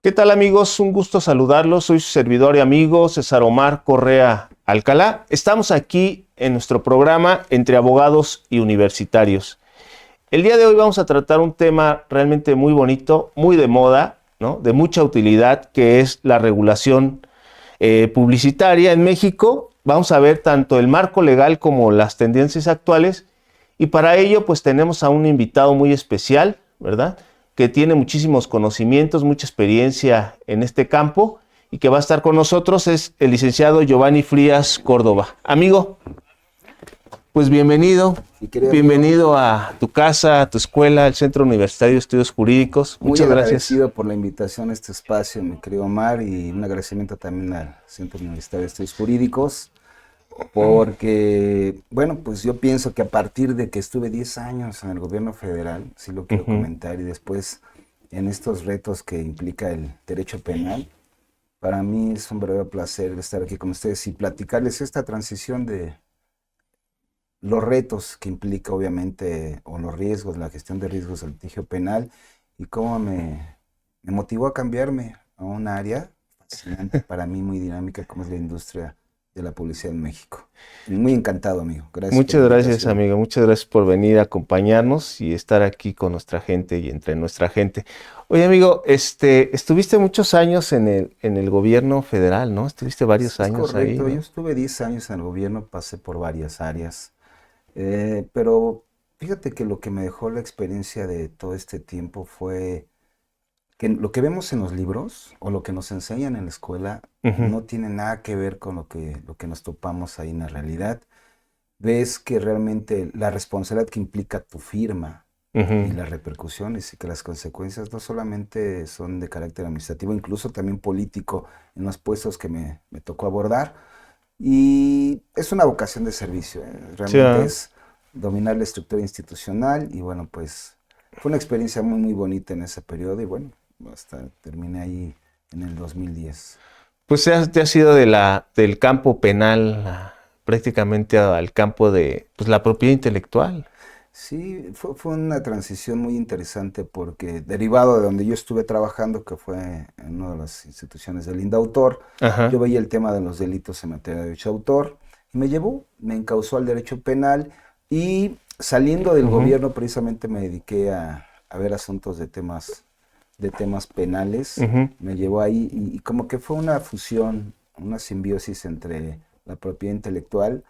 ¿Qué tal, amigos? Un gusto saludarlos. Soy su servidor y amigo César Omar Correa Alcalá. Estamos aquí en nuestro programa Entre Abogados y Universitarios. El día de hoy vamos a tratar un tema realmente muy bonito, muy de moda, ¿no? De mucha utilidad, que es la regulación publicitaria en México. Vamos a ver tanto el marco legal como las tendencias actuales. Y para ello, pues tenemos a un invitado muy especial, ¿verdad?, que tiene muchísimos conocimientos, mucha experiencia en este campo y que va a estar con nosotros, es el licenciado Giovanni Frías Córdoba. Amigo, pues bienvenido, bienvenido a tu casa, a tu escuela, al Centro Universitario de Estudios Jurídicos. Muchas gracias. Agradecido por la invitación a este espacio, mi querido Omar, y un agradecimiento también al Centro Universitario de Estudios Jurídicos, porque, bueno, pues yo pienso que a partir de que estuve 10 años en el gobierno federal, sí lo quiero comentar, y después en estos retos que implica el derecho penal, para mí es un verdadero placer estar aquí con ustedes y platicarles esta transición de los retos que implica obviamente, o los riesgos, la gestión de riesgos del litigio penal, y cómo me motivó a cambiarme a un área fascinante para mí, muy dinámica, como es la industria de la publicidad en México. Muy encantado, amigo. Gracias. Muchas gracias, amigo. Muchas gracias por venir a acompañarnos y estar aquí con nuestra gente y entre nuestra gente. Oye, amigo, estuviste muchos años en el gobierno federal, ¿no? Estuviste varios años ahí, correcto. ¿no? Yo estuve 10 años en el gobierno, pasé por varias áreas, pero fíjate que lo que me dejó la experiencia de todo este tiempo fue que lo que vemos en los libros o lo que nos enseñan en la escuela no tiene nada que ver con lo que nos topamos ahí en la realidad. Ves que realmente la responsabilidad que implica tu firma y las repercusiones y que las consecuencias no solamente son de carácter administrativo, incluso también político en los puestos que me tocó abordar. Y es una vocación de servicio, realmente es dominar la estructura institucional y bueno, pues fue una experiencia muy, muy bonita en ese periodo y bueno, hasta terminé ahí en el 2010. Pues te has ido del campo penal prácticamente al campo de pues, la propiedad intelectual. Sí, fue una transición muy interesante porque derivado de donde yo estuve trabajando, que fue en una de las instituciones del INDAUTOR, yo veía el tema de los delitos en materia de derecho de autor y me encauzó al derecho penal y saliendo del gobierno precisamente me dediqué a ver asuntos de temas penales, me llevó ahí y como que fue una fusión, una simbiosis entre la propiedad intelectual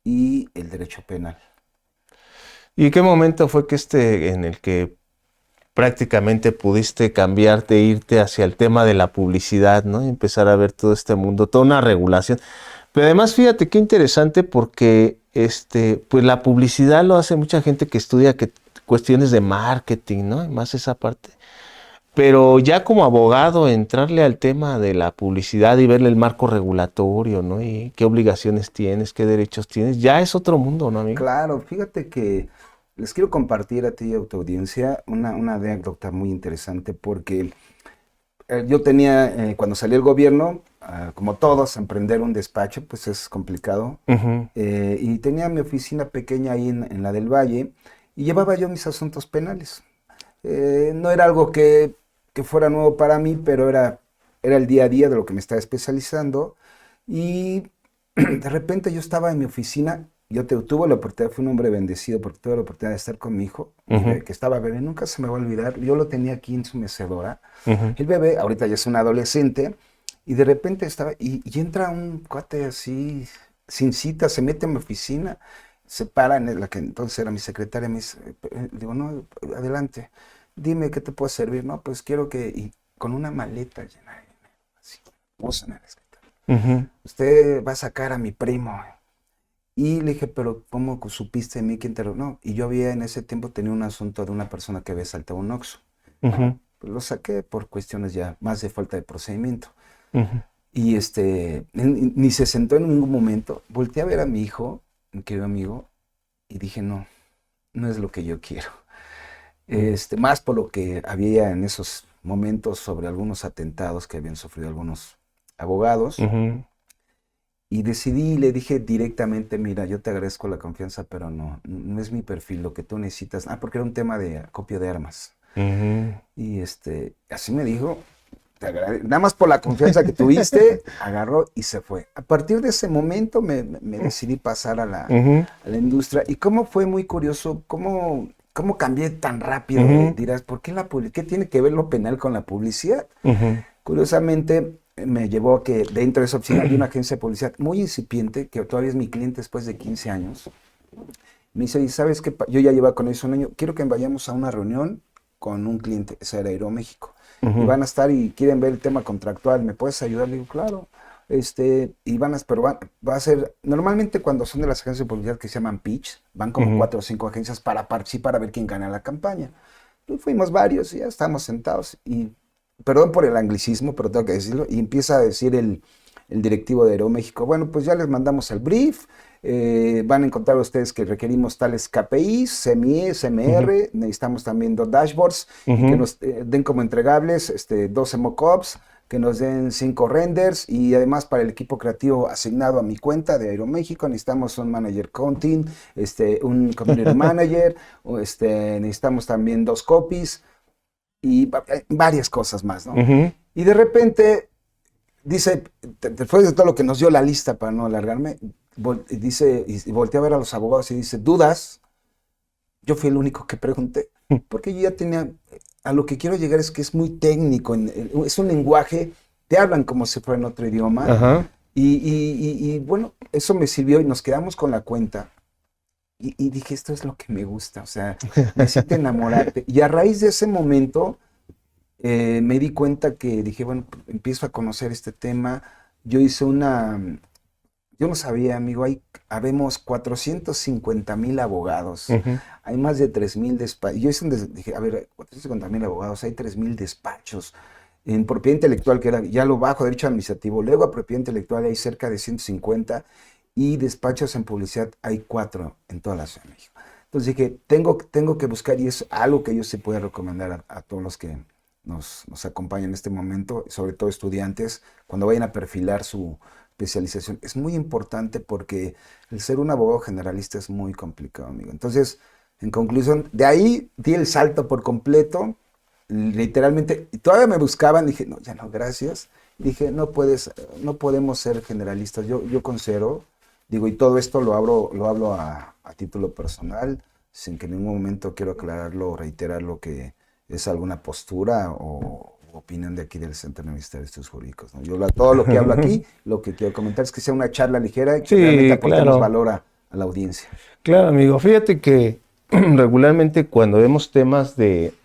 y el derecho penal. ¿Y qué momento fue en el que prácticamente pudiste cambiarte, irte hacia el tema de la publicidad, ¿no? Y empezar a ver todo este mundo, toda una regulación. Pero además, fíjate qué interesante porque pues la publicidad lo hace mucha gente que estudia cuestiones de marketing, ¿no? Y más esa parte. Pero ya como abogado, entrarle al tema de la publicidad y verle el marco regulatorio, ¿no? Y qué obligaciones tienes, qué derechos tienes, ya es otro mundo, ¿no, amigo? Claro, fíjate que les quiero compartir a ti y a tu audiencia una anécdota muy interesante porque yo tenía, cuando salí del gobierno, como todos, emprender un despacho, pues es complicado. Y tenía mi oficina pequeña ahí en la del Valle y llevaba yo mis asuntos penales. No era algo que fuera nuevo para mí, pero era el día a día de lo que me estaba especializando. Y de repente yo estaba en mi oficina, tuve la oportunidad, fui un hombre bendecido porque tuve la oportunidad de estar con mi hijo, que estaba bebé, nunca se me va a olvidar, yo lo tenía aquí en su mecedora. El bebé, ahorita ya es un adolescente, y de repente estaba, y entra un cuate así, sin cita, se mete en mi oficina, se para en la que entonces era mi secretaria, me dice, digo, no, adelante, dime qué te puedo servir, no, pues quiero y con una maleta llena de dinero, así, puso en el escritorio. Usted va a sacar a mi primo. Y le dije, pero ¿cómo supiste de mí? ¿Quién te lo...? No, y yo había en ese tiempo tenido un asunto de una persona que había saltado un Oxxo. Pues lo saqué por cuestiones ya más de falta de procedimiento. Y ni se sentó en ningún momento. Volteé a ver a mi hijo, mi querido amigo, y dije, no, no es lo que yo quiero. Más por lo que había en esos momentos sobre algunos atentados que habían sufrido algunos abogados. Y decidí y le dije directamente, mira, yo te agradezco la confianza, pero no es mi perfil, lo que tú necesitas. Porque era un tema de acopio de armas. Y así me dijo, Nada más por la confianza que tuviste, agarró y se fue. A partir de ese momento me decidí pasar a la industria. Y cómo fue muy curioso, cómo cambié tan rápido. Dirás, ¿por qué qué tiene que ver lo penal con la publicidad? Curiosamente, me llevó a que dentro de esa oficina había una agencia de publicidad muy incipiente, que todavía es mi cliente después de 15 años. Me dice, ¿y sabes qué? Yo ya llevaba con eso un año, quiero que vayamos a una reunión con un cliente, ese era Aeroméxico. Y van a estar y quieren ver el tema contractual, ¿me puedes ayudar? Le digo, claro. Y pero va a ser, normalmente cuando son de las agencias de publicidad que se llaman pitch, van como 4 o 5 agencias para participar, a ver quién gana la campaña. Y fuimos varios, y ya estábamos sentados, y perdón por el anglicismo, pero tengo que decirlo, y empieza a decir el directivo de Aeroméxico, bueno, pues ya les mandamos el brief, van a encontrar ustedes que requerimos tales KPIs, CMI, CMR, necesitamos también 2 dashboards, y que nos den como entregables 12 mockups, que nos den 5 renders, y además para el equipo creativo asignado a mi cuenta de Aeroméxico necesitamos un manager counting, un community manager, necesitamos también 2 copies, y varias cosas más, ¿no? Y de repente dice, después de todo lo que nos dio la lista, para no alargarme, dice, y volteé a ver a los abogados y dice, ¿dudas? Yo fui el único que pregunté, porque yo ya tenía, a lo que quiero llegar es que es muy técnico, es un lenguaje, te hablan como si fuera en otro idioma, y bueno, eso me sirvió y nos quedamos con la cuenta. Y dije, esto es lo que me gusta, o sea, necesito enamorarte. Y a raíz de ese momento, me di cuenta que dije, bueno, empiezo a conocer este tema. Yo no sabía, amigo, habemos 450,000 abogados, hay más de 3,000 despachos. Yo dije, a ver, 450,000 abogados, hay 3,000 despachos. En propiedad intelectual, que era ya lo bajo, derecho administrativo, luego a propiedad intelectual hay cerca de 150, y despachos en publicidad hay 4 en toda la Ciudad de México. Entonces dije, tengo que buscar, y es algo que yo se puede recomendar a todos los que nos acompañan en este momento, sobre todo estudiantes, cuando vayan a perfilar su especialización. Es muy importante porque el ser un abogado generalista es muy complicado, amigo. Entonces, en conclusión, de ahí di el salto por completo, literalmente, y todavía me buscaban, dije, no, ya no, gracias. Dije, no podemos ser generalistas. Yo considero, digo, y todo esto lo hablo a título personal, sin que en ningún momento quiero aclararlo o reiterar lo que es alguna postura o opinión de aquí del Centro Universitario de Estudios Jurídicos, ¿no? Yo todo lo que hablo aquí, lo que quiero comentar es que sea una charla ligera y que realmente aportemos valor a la audiencia. Claro, amigo. Fíjate que regularmente cuando vemos temas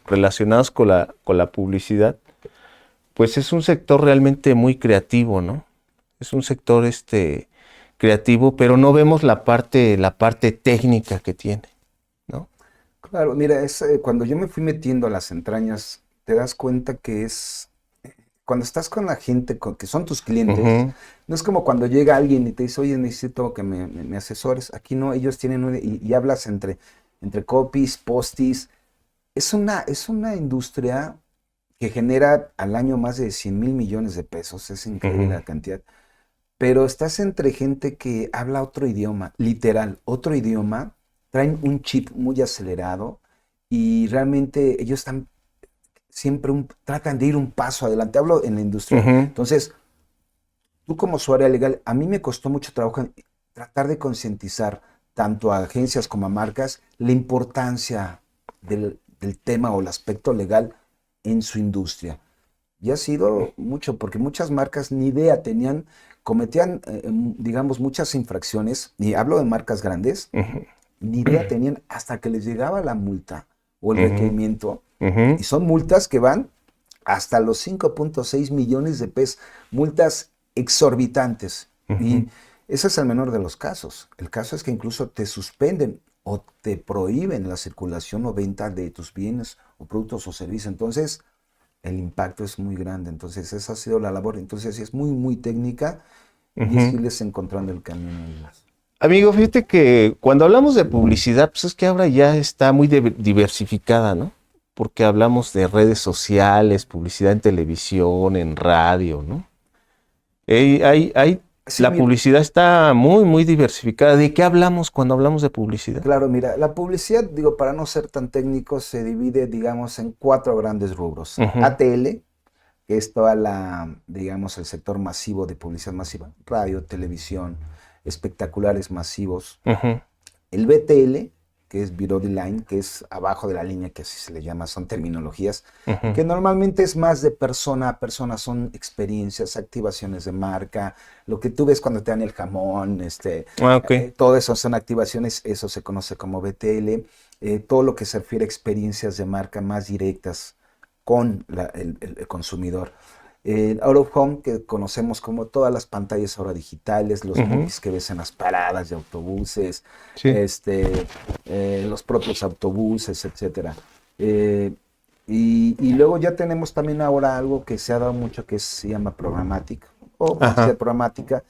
relacionados con la publicidad, pues es un sector realmente muy creativo, ¿no? Es un sector creativo, pero no vemos la parte técnica que tiene, ¿no? Claro, mira, cuando yo me fui metiendo a las entrañas, te das cuenta que cuando estás con la gente que son tus clientes, no es como cuando llega alguien y te dice, oye, necesito que me asesores. Aquí no, ellos tienen y hablas entre copies, postis. Es una industria que genera al año más de 100,000 millones de pesos, es increíble la cantidad. Pero estás entre gente que habla otro idioma, literal, otro idioma, traen un chip muy acelerado y realmente ellos están siempre tratan de ir un paso adelante. Hablo en la industria. Entonces, tú como usuario legal, a mí me costó mucho trabajo tratar de concientizar tanto a agencias como a marcas la importancia del tema o el aspecto legal en su industria. Y ha sido mucho, porque muchas marcas ni idea tenían, cometían, digamos, muchas infracciones, y hablo de marcas grandes, ni idea tenían hasta que les llegaba la multa o el requerimiento. Y son multas que van hasta los 5.6 millones de pesos, multas exorbitantes. Y ese es el menor de los casos. El caso es que incluso te suspenden o te prohíben la circulación o venta de tus bienes o productos o servicios. Entonces, el impacto es muy grande. Entonces, esa ha sido la labor. Entonces, es muy, muy técnica y es irles encontrando el camino. Amigo, fíjate que cuando hablamos de publicidad, pues es que ahora ya está muy diversificada, ¿no? Porque hablamos de redes sociales, publicidad en televisión, en radio, ¿no? Sí, la publicidad está muy, muy diversificada. ¿De qué hablamos cuando hablamos de publicidad? Claro, mira, la publicidad, digo, para no ser tan técnico, se divide, digamos, en 4 grandes rubros. ATL, que que es toda la, digamos, el sector masivo de publicidad masiva, radio, televisión, espectaculares masivos. El BTL, que es Below the Line, que es abajo de la línea, que así se le llama, son terminologías, que normalmente es más de persona a persona, son experiencias, activaciones de marca, lo que tú ves cuando te dan el jamón, todo eso son activaciones, eso se conoce como BTL, todo lo que se refiere a experiencias de marca más directas con el consumidor. Out of Home, que conocemos como todas las pantallas ahora digitales, los movies que ves en las paradas de autobuses, Sí. Los propios autobuses, etcétera. Y luego ya tenemos también ahora algo que se ha dado mucho que se llama programmatic o publicidad programática,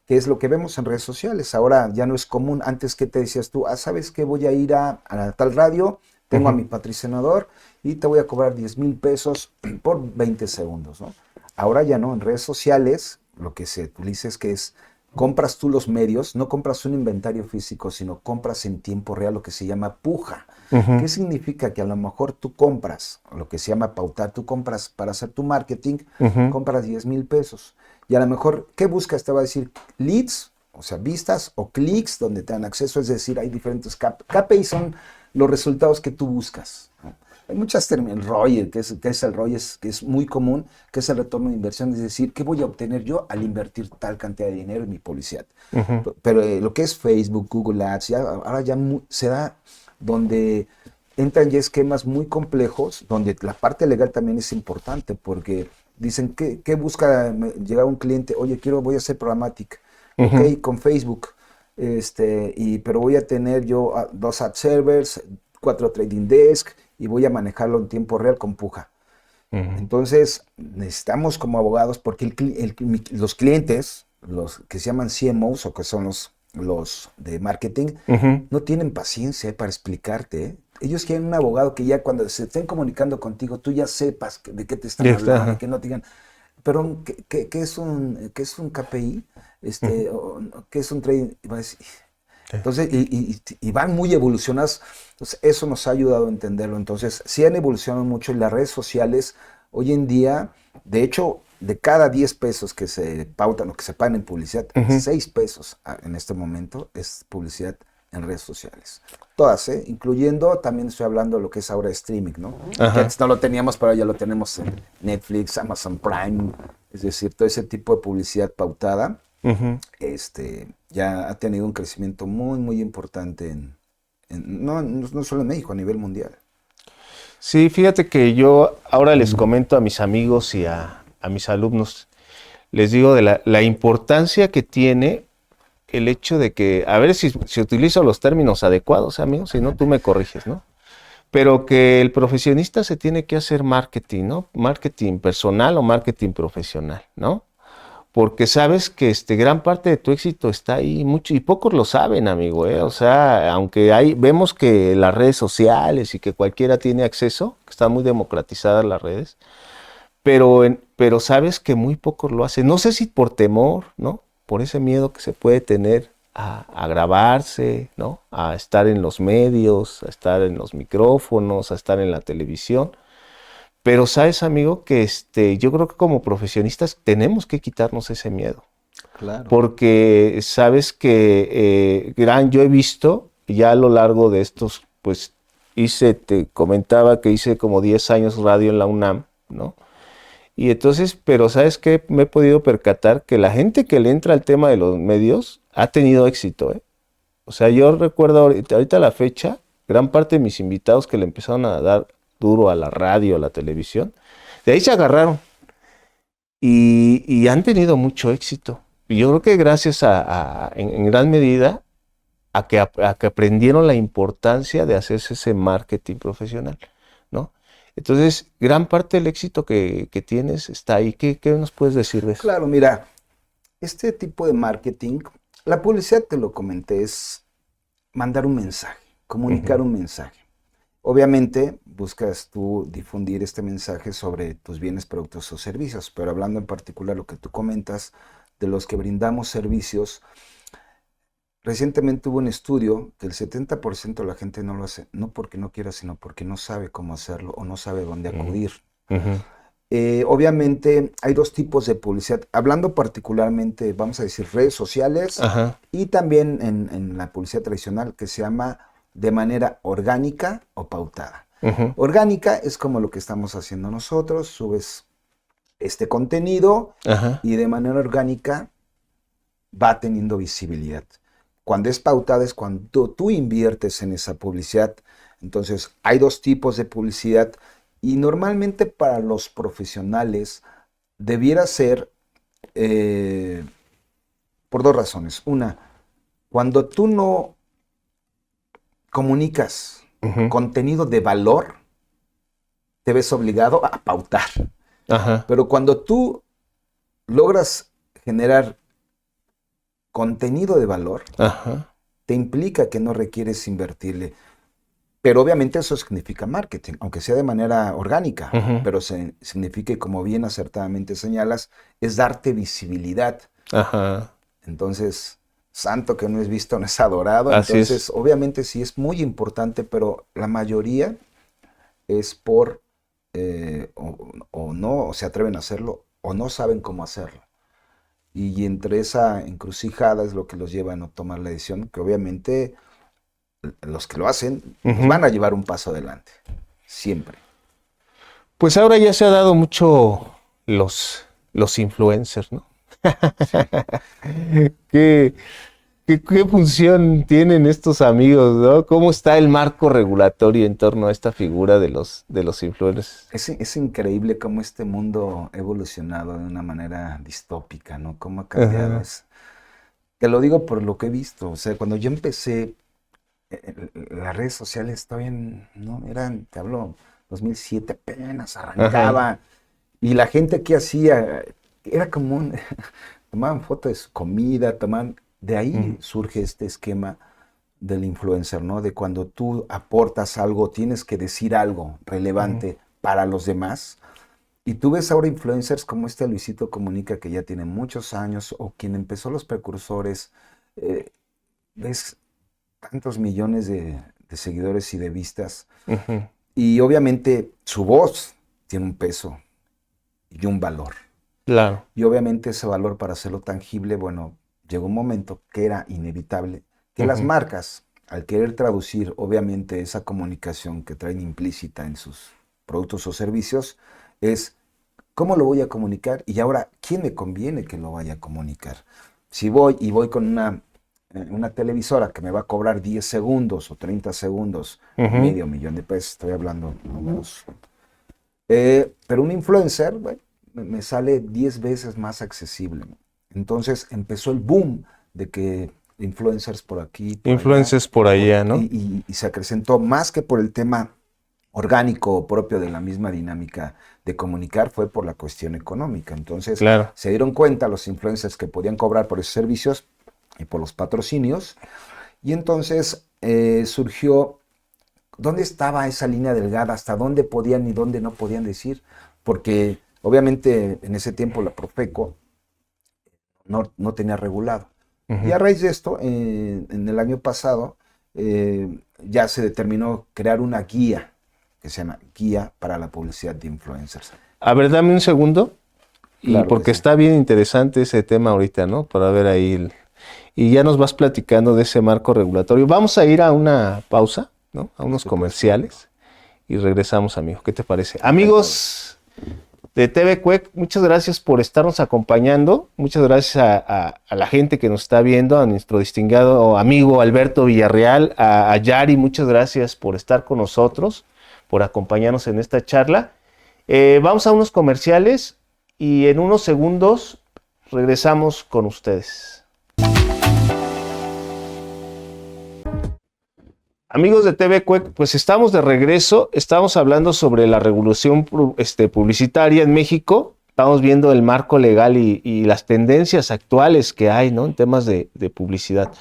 que es lo que vemos en redes sociales. Ahora ya no es común. Antes, ¿qué te decías tú? ¿Sabes qué? Voy a ir a tal radio, tengo a mi patrocinador y te voy a cobrar 10,000 pesos por 20 segundos, ¿no? Ahora ya no, en redes sociales lo que se utiliza es que compras tú los medios, no compras un inventario físico, sino compras en tiempo real lo que se llama puja. ¿Qué significa? Que a lo mejor tú compras, lo que se llama pautar, tú compras para hacer tu marketing, compras 10,000 pesos. Y a lo mejor, ¿qué buscas? Te va a decir leads, o sea, vistas o clics donde te dan acceso, es decir, hay diferentes KPIs, son los resultados que tú buscas, ¿no? Hay muchas términos, ROI, que es el ROI, que es muy común, que es el retorno de inversión, es decir, ¿qué voy a obtener yo al invertir tal cantidad de dinero en mi publicidad? Pero lo que es Facebook, Google Ads, ahora ya se da donde entran ya esquemas muy complejos, donde la parte legal también es importante, porque dicen, ¿qué busca? Llega un cliente, oye, voy a hacer programática, ok, con Facebook, pero voy a tener yo 2 ad servers, 4 trading desk, y voy a manejarlo en tiempo real con puja. Entonces, necesitamos como abogados, porque los clientes, los que se llaman CMOs o que son los de marketing, no tienen paciencia para explicarte, ¿eh? Ellos quieren un abogado que ya cuando se estén comunicando contigo, tú ya sepas de qué te están hablando, que no te digan, pero ¿qué es un KPI? ¿Qué es un trading? Y va a decir, entonces, y van muy evolucionadas. Entonces, eso nos ha ayudado a entenderlo. Entonces, sí han evolucionado mucho y las redes sociales hoy en día, de hecho, de cada 10 pesos que se pautan o que se pagan en publicidad, 6 pesos en este momento es publicidad en redes sociales. Todas, incluyendo, también estoy hablando de lo que es ahora streaming, ¿no? Que antes no lo teníamos, pero ya lo tenemos en Netflix, Amazon Prime, es decir, todo ese tipo de publicidad pautada. Ya ha tenido un crecimiento muy, muy importante no solo en México, a nivel mundial. Sí, fíjate que yo ahora les comento a mis amigos y a mis alumnos, les digo de la importancia que tiene el hecho de que, a ver si utilizo los términos adecuados, amigos, si no tú me corriges, ¿no? Pero que el profesionista se tiene que hacer marketing, ¿no? Marketing personal o marketing profesional, ¿no? Porque sabes que gran parte de tu éxito está ahí, mucho, y pocos lo saben, amigo, O sea, aunque vemos que las redes sociales y que cualquiera tiene acceso, que están muy democratizadas las redes, pero sabes que muy pocos lo hacen. No sé si por temor, ¿no? Por ese miedo que se puede tener a grabarse, ¿no? A estar en los medios, a estar en los micrófonos, a estar en la televisión. Pero sabes, amigo, que yo creo que como profesionistas tenemos que quitarnos ese miedo. Claro. Porque sabes que, yo he visto ya a lo largo de estos, pues te comentaba que hice como 10 años radio en la UNAM, ¿no? Y entonces, pero sabes qué, me he podido percatar que la gente que le entra al tema de los medios ha tenido éxito, ¿eh? O sea, yo recuerdo ahorita a la fecha, gran parte de mis invitados que le empezaron a dar duro a la radio, a la televisión, de ahí se agarraron y han tenido mucho éxito. Y yo creo que gracias en gran medida a que aprendieron la importancia de hacerse ese marketing profesional, ¿no? Entonces, gran parte del éxito que tienes está ahí. ¿Qué nos puedes decir de eso? Claro, mira, este tipo de marketing, la publicidad, te lo comenté, es mandar un mensaje, comunicar un mensaje. Obviamente buscas tú difundir este mensaje sobre tus bienes, productos o servicios, pero hablando en particular lo que tú comentas de los que brindamos servicios, recientemente hubo un estudio que el 70% de la gente no lo hace, no porque no quiera, sino porque no sabe cómo hacerlo o no sabe dónde acudir. Obviamente hay dos tipos de publicidad, hablando particularmente, vamos a decir, redes sociales Ajá. y también en la publicidad tradicional que se llama de manera orgánica o pautada. Ujú. Orgánica es como lo que estamos haciendo nosotros, subes este contenido Ajá. y de manera orgánica va teniendo visibilidad. Cuando es pautada es cuando tú inviertes en esa publicidad. Entonces, hay dos tipos de publicidad y normalmente para los profesionales debiera ser por dos razones. Una, cuando tú no comunicas Ujú. contenido de valor, te ves obligado a pautar. Ajá. Pero cuando tú logras generar contenido de valor, Ajá. te implica que no requieres invertirle. Pero obviamente eso significa marketing, aunque sea de manera orgánica, Ujú. pero significa, como bien acertadamente señalas, es darte visibilidad. Ajá. Entonces, santo que no es visto no es adorado. Así Entonces, es. obviamente sí es muy importante, pero la mayoría es por o no se atreven a hacerlo o no saben cómo hacerlo. Y entre esa encrucijada es lo que los lleva a no tomar la decisión, que obviamente los que lo hacen nos Ujú. van a llevar un paso adelante, siempre. Pues ahora ya se ha dado mucho los influencers, ¿no? Sí. ¿Qué, qué función tienen estos amigos, ¿no? ¿Cómo está el marco regulatorio en torno a esta figura de los influencers? Es increíble cómo este mundo ha evolucionado de una manera distópica, ¿no? Cómo ha cambiado. Ajá. Te lo digo por lo que he visto. O sea, cuando yo empecé, las redes sociales todavía no eran, te hablo, 2007 apenas Ajá. arrancaba. Y la gente que hacía, era como tomaban fotos de su comida, de ahí Ujú. surge este esquema del influencer, ¿no? De cuando tú aportas algo, tienes que decir algo Ujú. relevante para los demás. Y tú ves ahora influencers como este Luisito Comunica, que ya tiene muchos años, o quien empezó los precursores, eh, ves tantos millones de seguidores y de vistas. Ujú. Y obviamente su voz tiene un peso y un valor. Claro. Y obviamente ese valor para hacerlo tangible, bueno, llegó un momento que era inevitable que las Ujú. marcas, al querer traducir obviamente esa comunicación que traen implícita en sus productos o servicios, es cómo lo voy a comunicar y ahora quién me conviene que lo vaya a comunicar. Si voy con una televisora que me va a cobrar 10 segundos o 30 segundos, Ujú. $500,000, estoy hablando números. Pero un influencer, bueno, me sale 10 veces más accesible. Entonces empezó el boom de que influencers por aquí, por allá, Influencers por allá, ¿no? y se acrecentó más que por el tema orgánico propio de la misma dinámica de comunicar, fue por la cuestión económica. Entonces Claro. se dieron cuenta los influencers que podían cobrar por esos servicios y por los patrocinios, y entonces surgió. ¿Dónde estaba esa línea delgada? ¿Hasta dónde podían y dónde no podían decir? Porque obviamente en ese tiempo la Profeco no tenía regulado. Y Ujú. a raíz de esto, en el año pasado, ya se determinó crear una guía que se llama Guía para la Publicidad de Influencers. A ver, dame un segundo. Y Claro que porque sí. está bien interesante ese tema ahorita, ¿no? Para ver ahí. Y ya nos vas platicando de ese marco regulatorio. Vamos a ir a una pausa, ¿no? A Por unos supuesto. comerciales y regresamos, amigos. ¿Qué te parece? Encantado. Amigos de TV Cuec, muchas gracias por estarnos acompañando. Muchas gracias a la gente que nos está viendo, a nuestro distinguido amigo Alberto Villarreal, a Yari, muchas gracias por estar con nosotros, por acompañarnos en esta charla. Vamos a unos comerciales y en unos segundos regresamos con ustedes. Amigos de TV Cuec, pues estamos de regreso, estamos hablando sobre la regulación publicitaria en México, estamos viendo el marco legal y las tendencias actuales que hay, ¿no? En temas de publicidad.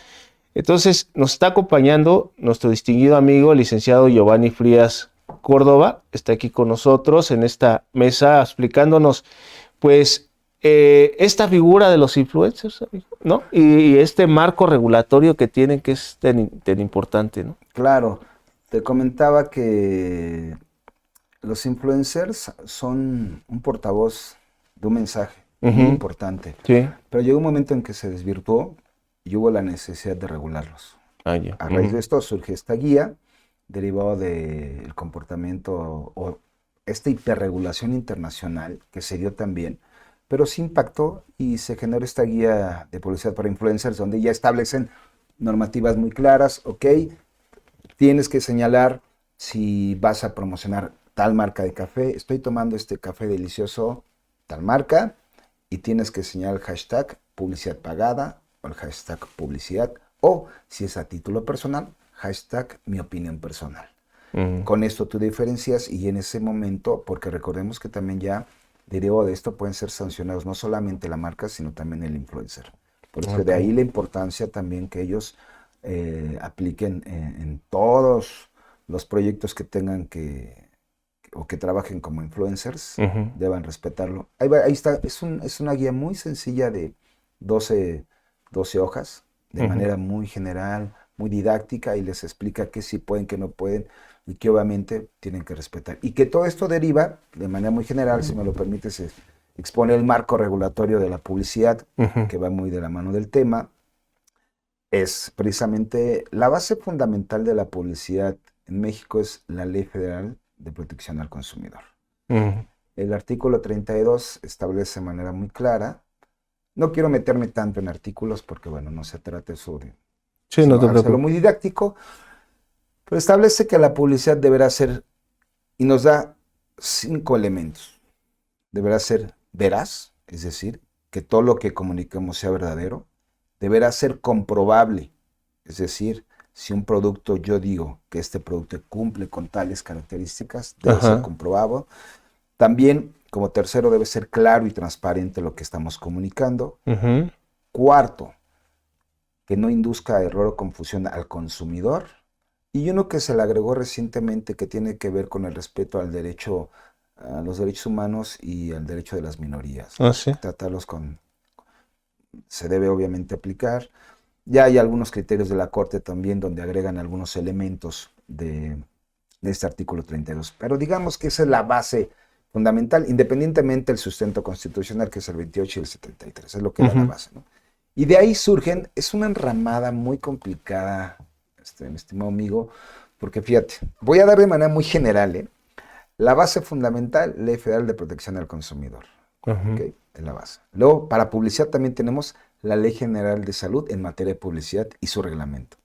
Entonces nos está acompañando nuestro distinguido amigo, el licenciado Giovanni Frías Córdoba, está aquí con nosotros en esta mesa explicándonos pues esta figura de los influencers, ¿no? Y este marco regulatorio que tienen que es tan importante, ¿no? Claro, te comentaba que los influencers son un portavoz de un mensaje muy Ujú. importante, Sí. pero llegó un momento en que se desvirtuó y hubo la necesidad de regularlos. Ah, ya. A raíz Ujú. de esto surge esta guía derivado del comportamiento o esta hiperregulación internacional que se dio también, pero sí impactó y se generó esta guía de publicidad para influencers donde ya establecen normativas muy claras, ok, tienes que señalar si vas a promocionar tal marca de café, estoy tomando este café delicioso, tal marca, y tienes que señalar el hashtag publicidad pagada o el hashtag publicidad, o si es a título personal, hashtag mi opinión personal. Ujú. Con esto tú diferencias y en ese momento, porque recordemos que también ya derivado de esto pueden ser sancionados no solamente la marca, sino también el influencer. Por eso de Ok. ahí la importancia también que ellos apliquen en todos los proyectos que tengan que, o que trabajen como influencers, Ujú. deban respetarlo. Ahí está, es una guía muy sencilla de 12 12 hojas, de Ujú. manera muy general, muy didáctica, y les explica qué sí pueden, qué no pueden, y que obviamente tienen que respetar. Y que todo esto deriva, de manera muy general, si me lo permites, expone el marco regulatorio de la publicidad, Ujú. que va muy de la mano del tema. Es precisamente la base fundamental de la publicidad en México es la Ley Federal de Protección al Consumidor. Ujú. El artículo 32 establece de manera muy clara, no quiero meterme tanto en artículos porque, bueno, no se trata eso de, Sí, no sino te hacerlo preocupes. muy didáctico, pero establece que la publicidad deberá ser, y nos da 5 elementos. Deberá ser veraz, es decir, que todo lo que comuniquemos sea verdadero. Deberá ser comprobable, es decir, si un producto yo digo que este producto cumple con tales características, debe ser Ajá. comprobado. También, como tercero, debe ser claro y transparente lo que estamos comunicando. Ujú. Cuarto, que no induzca error o confusión al consumidor. Y uno que se le agregó recientemente que tiene que ver con el respeto al derecho, a los derechos humanos y al derecho de las minorías, Ah, ¿no? sí. Tratarlos con, se debe obviamente aplicar. Ya hay algunos criterios de la Corte también donde agregan algunos elementos de este artículo 32. Pero digamos que esa es la base fundamental, independientemente del sustento constitucional, que es el 28 y el 73, es lo que da la Ujú. base, ¿no? Y de ahí surgen, es una enramada muy complicada, mi estimado amigo, porque fíjate, voy a dar de manera muy general, ¿eh? La base fundamental, Ley Federal de Protección al Consumidor, ¿ok? Ujú. Es la base. Luego, para publicidad también tenemos la Ley General de Salud en materia de publicidad y su reglamento.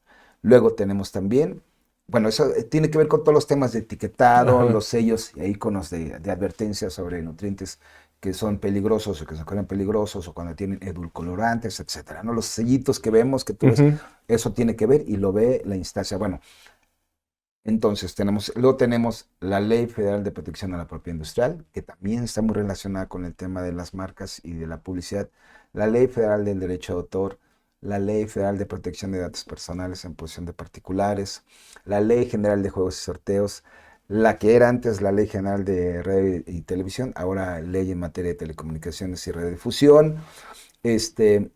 Luego tenemos también, bueno, eso tiene que ver con todos los temas de etiquetado, Ajá. los sellos e iconos de advertencia sobre nutrientes que son peligrosos o que se encuentran peligrosos o cuando tienen edulcorantes, etcétera, ¿no? Los sellitos que vemos, que tú ves, Ujú. eso tiene que ver y lo ve la instancia. Bueno, entonces luego tenemos la Ley Federal de Protección a la Propiedad Industrial, que también está muy relacionada con el tema de las marcas y de la publicidad, la Ley Federal del Derecho de Autor, la Ley Federal de Protección de Datos Personales en posesión de particulares, la Ley General de Juegos y Sorteos, la que era antes la Ley General de Radio y Televisión, ahora Ley en materia de telecomunicaciones y radiodifusión, este,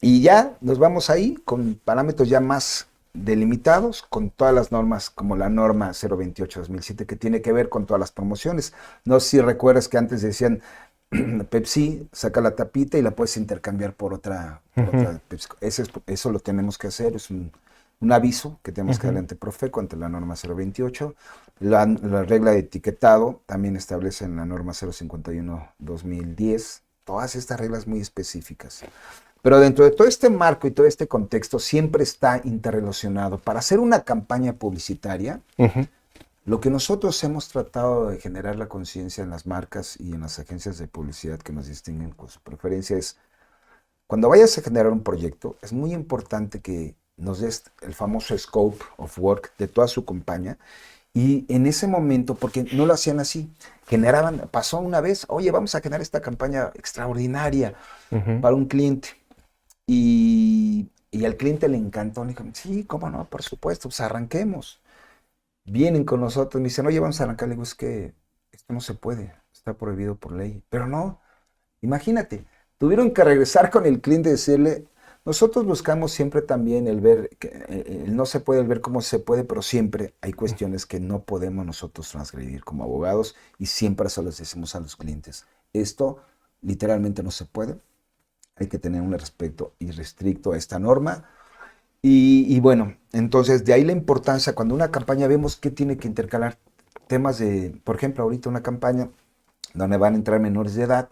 y ya nos vamos ahí con parámetros ya más delimitados, con todas las normas, como la norma 028-2007, que tiene que ver con todas las promociones. No sé si recuerdas que antes decían Pepsi, saca la tapita y la puedes intercambiar por Ujú. otra Pepsi. Eso lo tenemos que hacer, es un aviso que tenemos que darle Ujú. ante Profeco, ante la norma 028. La regla de etiquetado también establece en la norma 051-2010. Todas estas reglas muy específicas. Pero dentro de todo este marco y todo este contexto siempre está interrelacionado. Para hacer una campaña publicitaria, Ujú. lo que nosotros hemos tratado de generar la conciencia en las marcas y en las agencias de publicidad que nos distinguen con su preferencia es, cuando vayas a generar un proyecto, es muy importante que nos des el famoso scope of work de toda su campaña. Y en ese momento, porque no lo hacían así, pasó una vez, oye, vamos a generar esta campaña extraordinaria Ujú. para un cliente. Y al cliente le encantó. Le dijo, sí, cómo no, por supuesto, pues arranquemos. Vienen con nosotros, me dicen, oye, vamos a arrancar. Le digo, es que esto no se puede, está prohibido por ley. Pero no, imagínate, tuvieron que regresar con el cliente y decirle, Nosotros buscamos siempre también el ver, el no se puede, el ver cómo se puede, pero siempre hay cuestiones que no podemos nosotros transgredir como abogados y siempre eso les decimos a los clientes. Esto literalmente no se puede, hay que tener un respeto irrestricto a esta norma. Y bueno, entonces de ahí la importancia, cuando una campaña vemos que tiene que intercalar temas de, por ejemplo, ahorita una campaña donde van a entrar menores de edad,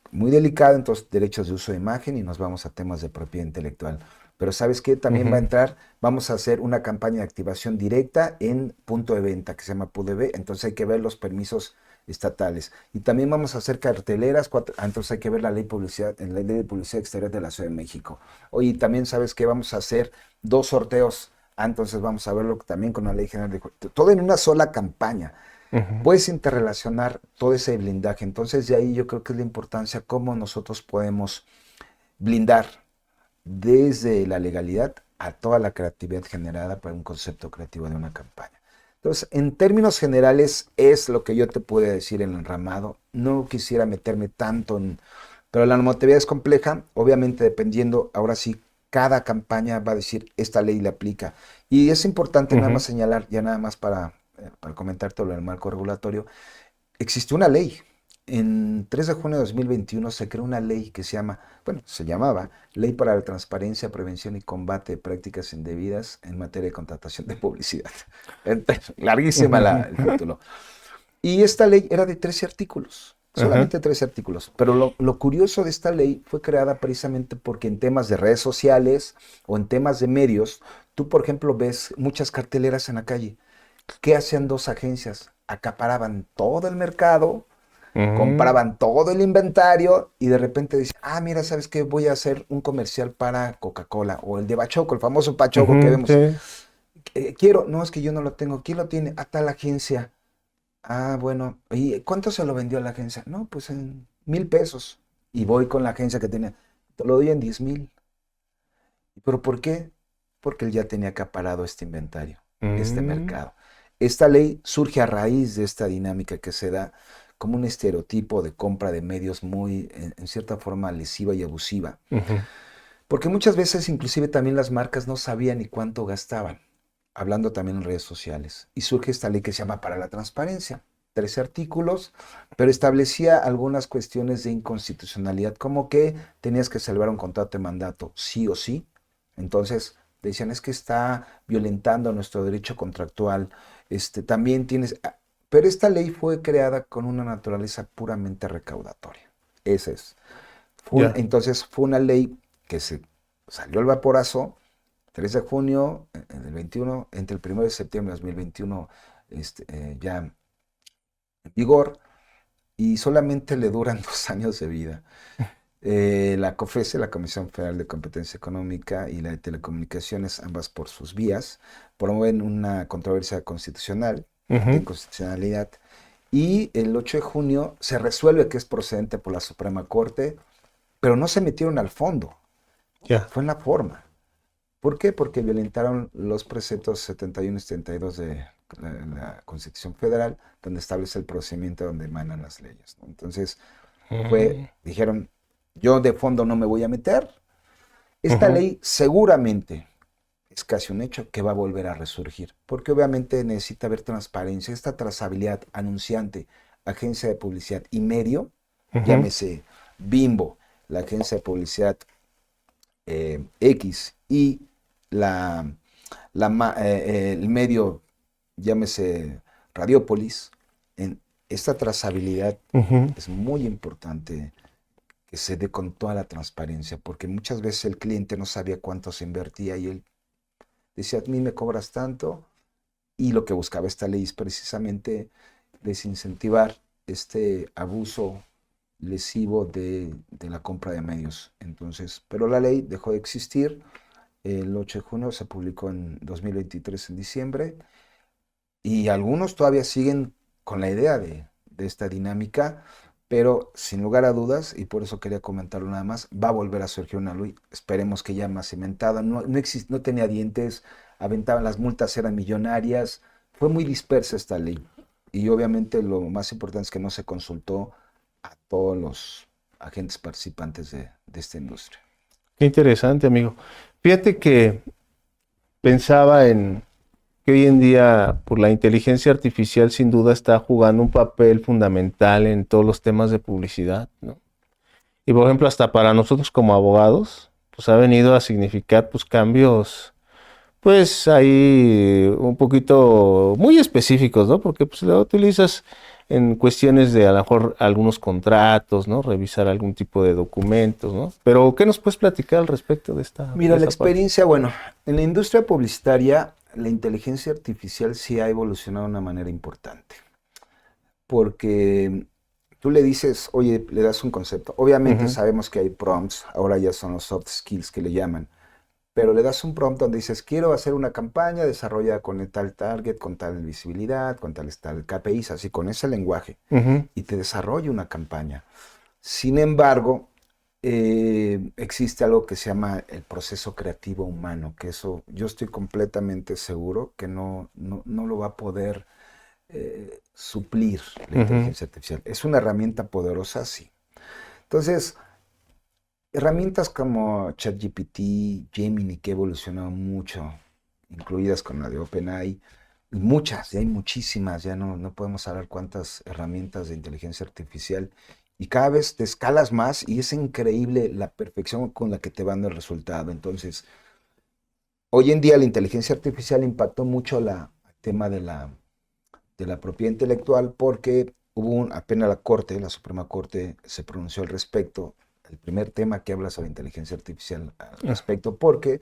muy delicado, entonces derechos de uso de imagen y nos vamos a temas de propiedad intelectual. Pero ¿sabes qué? También va a entrar, vamos a hacer una campaña de activación directa en punto de venta que se llama PUDV, entonces hay que ver los permisos estatales. Y también vamos a hacer carteleras, entonces hay que ver la ley, la ley de publicidad exterior de la Ciudad de México. Oye, también sabes que vamos a hacer 2 sorteos, entonces vamos a verlo también con la ley general de... Todo en una sola campaña. Puedes interrelacionar todo ese blindaje. Entonces, de ahí yo creo que es la importancia cómo nosotros podemos blindar desde la legalidad a toda la creatividad generada para un concepto creativo de una campaña. Entonces, en términos generales, es lo que yo te puedo decir en el enramado. No quisiera meterme tanto en... Pero la normatividad es compleja, obviamente dependiendo, ahora sí, cada campaña va a decir, esta ley le aplica. Y es importante nada más señalar, ya nada más para comentarte lo del marco regulatorio, existe una ley. En 3 de junio de 2021 se creó una ley que se llamaba Ley para la Transparencia, Prevención y Combate de Prácticas Indebidas en materia de contratación de publicidad. Larguísima el título. Y esta ley era de 13 artículos, solamente 13 artículos. Pero lo curioso de esta ley fue creada precisamente porque en temas de redes sociales o en temas de medios, tú, por ejemplo, ves muchas carteleras en la calle. ¿Qué hacían 2 agencias? Acaparaban todo el mercado, compraban todo el inventario y de repente dicen, mira, ¿sabes qué? Voy a hacer un comercial para Coca-Cola o el de Bachoco, el famoso Bachoco que vemos. Sí. Quiero, no, es que yo no lo tengo. ¿Quién lo tiene? A tal agencia. Bueno. ¿Y cuánto se lo vendió a la agencia? No, pues en 1,000 pesos. Y voy con la agencia que tenía. Te lo doy en 10,000. ¿Pero por qué? Porque él ya tenía acaparado este inventario, este mercado. Esta ley surge a raíz de esta dinámica que se da como un estereotipo de compra de medios muy, en cierta forma, lesiva y abusiva. Porque muchas veces, inclusive, también las marcas no sabían ni cuánto gastaban, hablando también en redes sociales. Y surge esta ley que se llama Para la Transparencia. 13 artículos, pero establecía algunas cuestiones de inconstitucionalidad, como que tenías que celebrar un contrato de mandato sí o sí. Entonces decían, es que está violentando nuestro derecho contractual. También tienes... Pero esta ley fue creada con una naturaleza puramente recaudatoria. Esa es. Entonces fue una ley que se salió al vaporazo, 3 de junio del 21, entre el 1 de septiembre de 2021, ya en vigor, y solamente le duran 2 años de vida. La COFESE, la Comisión Federal de Competencia Económica, y la de Telecomunicaciones, ambas por sus vías, promueven una controversia constitucional, de inconstitucionalidad, y el 8 de junio se resuelve que es procedente por la Suprema Corte, pero no se metieron al fondo, fue en la forma. ¿Por qué? Porque violentaron los preceptos 71 y 72 de la Constitución Federal, donde establece el procedimiento donde emanan las leyes, ¿no? Entonces, dijeron, yo de fondo no me voy a meter. Esta ley seguramente es casi un hecho que va a volver a resurgir, porque obviamente necesita haber transparencia, esta trazabilidad, anunciante, agencia de publicidad y medio, llámese Bimbo, la agencia de publicidad X, y el medio, llámese Radiopolis. En esta trazabilidad es muy importante que se dé con toda la transparencia, porque muchas veces el cliente no sabía cuánto se invertía y él decía, a mí me cobras tanto, y lo que buscaba esta ley es precisamente desincentivar este abuso lesivo de la compra de medios. Entonces, pero la ley dejó de existir. El 8 de junio se publicó en 2023, en diciembre, y algunos todavía siguen con la idea de esta dinámica, pero sin lugar a dudas, y por eso quería comentarlo nada más, va a volver a surgir una ley, esperemos que ya más cimentada. No tenía dientes, aventaban, las multas eran millonarias, fue muy dispersa esta ley, y obviamente lo más importante es que no se consultó a todos los agentes participantes de esta industria. Qué interesante, amigo. Fíjate que pensaba en que hoy en día, por la inteligencia artificial, sin duda está jugando un papel fundamental en todos los temas de publicidad, ¿no? Y por ejemplo, hasta para nosotros como abogados, pues ha venido a significar pues cambios, pues ahí un poquito muy específicos, ¿no? Porque pues lo utilizas en cuestiones de a lo mejor algunos contratos, ¿no? Revisar algún tipo de documentos, ¿no? Pero ¿qué nos puedes platicar al respecto de Mira, la esta parte? experiencia, bueno, en la industria publicitaria, la inteligencia artificial sí ha evolucionado de una manera importante, porque tú le dices, oye, le das un concepto. Obviamente Ujú, sabemos que hay prompts, ahora ya son los soft skills que le llaman, pero le das un prompt donde dices, quiero hacer una campaña desarrollada con tal target, con tal visibilidad, con tal KPIs, así con ese lenguaje, ujú, y te desarrolla una campaña. Sin embargo, existe algo que se llama el proceso creativo humano, que eso yo estoy completamente seguro que no lo va a poder suplir la ujú, inteligencia artificial. Es una herramienta poderosa, sí. Entonces, herramientas como ChatGPT, Gemini, que evolucionado mucho, incluidas con la de OpenAI, y muchas, ya hay muchísimas, ya no podemos hablar cuántas herramientas de inteligencia artificial, y cada vez te escalas más y es increíble la perfección con la que te van el resultado. Entonces, hoy en día la inteligencia artificial impactó mucho el tema de la propiedad intelectual porque apenas la Suprema Corte se pronunció al respecto, el primer tema que habla sobre inteligencia artificial al ah, respecto, porque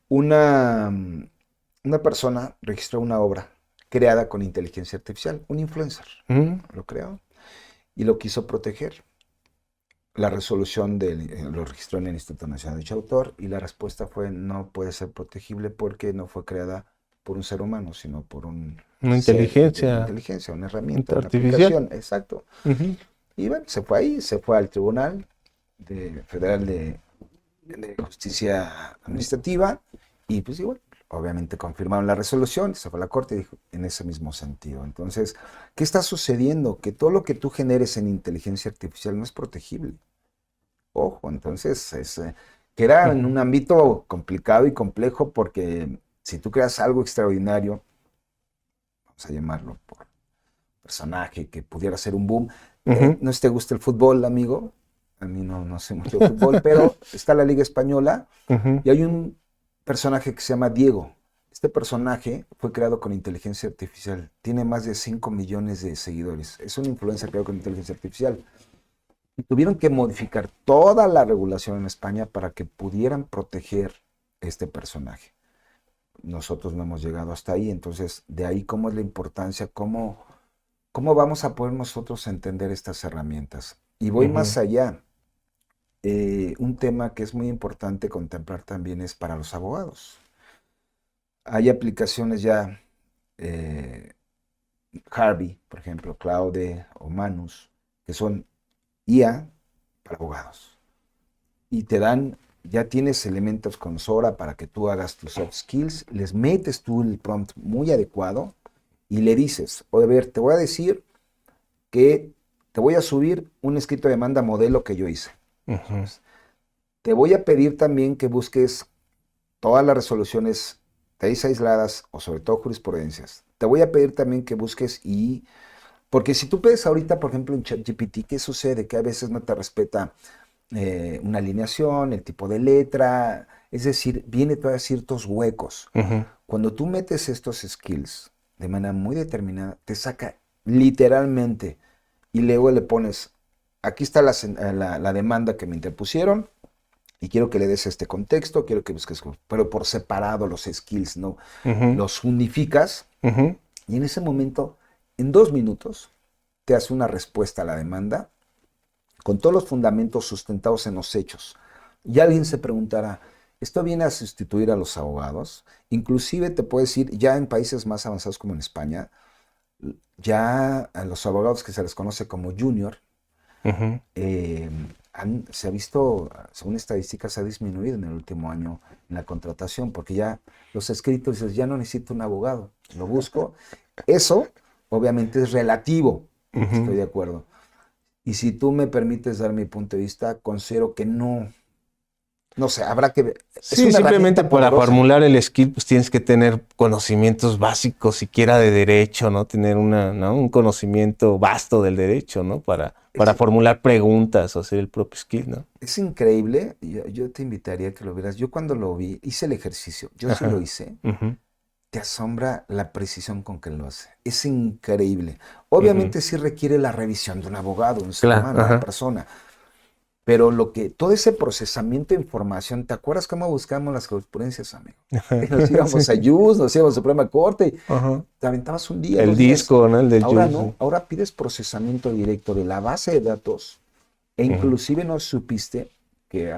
una, una persona registró una obra creada con inteligencia artificial, un influencer ujú. lo creó y lo quiso proteger. La resolución lo registró en el Instituto Nacional de Derecho de Autor y la respuesta fue no puede ser protegible porque no fue creada por un ser humano, sino por un Una ser de inteligencia inteligencia, una herramienta, una artificial. aplicación, exacto. Ujú, Y bueno, se fue ahí, se fue al Tribunal Federal de Justicia Administrativa y pues igual, obviamente confirmaron la resolución, se fue a la Corte y dijo en ese mismo sentido. Entonces, ¿qué está sucediendo? Que todo lo que tú generes en inteligencia artificial no es protegible. Ojo, entonces queda en ujú, un ámbito complicado y complejo porque si tú creas algo extraordinario, vamos a llamarlo por personaje que pudiera ser un boom, ujú. no sé si te gusta el fútbol, amigo, a mí no sé mucho de fútbol, pero está la Liga Española Ujú, y hay un personaje que se llama Diego. Este personaje fue creado con inteligencia artificial, tiene más de 5 millones de seguidores, es un influencer creado con inteligencia artificial. Y tuvieron que modificar toda la regulación en España para que pudieran proteger este personaje. Nosotros no hemos llegado hasta ahí, entonces de ahí cómo es la importancia, cómo vamos a poder nosotros entender estas herramientas. Y voy ujú, más allá. Un tema que es muy importante contemplar también es para los abogados. Hay aplicaciones ya, eh, Harvey, por ejemplo, Claude o Manus, que son IA para abogados. Y te dan, ya tienes elementos con Sora para que tú hagas tus soft skills, les metes tú el prompt muy adecuado y le dices, oye, a ver, te voy a decir que te voy a subir un escrito de demanda modelo que yo hice. ujú, Te voy a pedir también que busques todas las resoluciones tesis aisladas o sobre todo jurisprudencias. Te voy a pedir también que busques porque si tú pides ahorita, por ejemplo, en ChatGPT, ¿qué sucede? Que a veces no te respeta una alineación, el tipo de letra, es decir, viene todavía ciertos huecos. ujú. Cuando tú metes estos skills de manera muy determinada, te saca literalmente y luego le pones, aquí está la demanda que me interpusieron y quiero que le des este contexto, quiero que busques, pero por separado los skills, ¿no? Ujú, Los unificas ujú, y en ese momento, en 2 minutos, te hace una respuesta a la demanda con todos los fundamentos sustentados en los hechos. Y alguien se preguntará, ¿esto viene a sustituir a los abogados? Inclusive te puedo decir, ya en países más avanzados como en España, ya a los abogados que se les conoce como junior, ujú. eh, se ha visto, según estadísticas, se ha disminuido en el último año en la contratación, porque ya los escritos dices, ya no necesito un abogado, lo busco. Eso, obviamente, es relativo, estoy Ujú, de acuerdo. Y si tú me permites dar mi punto de vista, considero que no. No sé, habrá que ver. Es Sí, una simplemente herramienta para poderosa. formular el skill, pues tienes que tener conocimientos básicos, siquiera de derecho, ¿no? Tener ¿no? Un conocimiento vasto del derecho, ¿no? Para Es, formular preguntas o hacer el propio skill, ¿no? es increíble. Yo te invitaría a que lo vieras. Yo cuando lo vi, hice el ejercicio. Yo sí lo Ajá. hice. Ujú, Te asombra la precisión con que lo hace. Es increíble. ujú. Obviamente sí requiere la revisión de un abogado, un ser Claro, humano, una ajá. persona. Pero todo ese procesamiento de información, ¿te acuerdas cómo buscamos las jurisprudencias, amigo? Y nos íbamos a Sí. Yus, nos íbamos a Suprema Corte, y Ajá. te aventabas un día, El 2 días. disco, ¿no? El del Ahora juice. no, ahora pides procesamiento directo de la base de datos e Ujú. inclusive no supiste que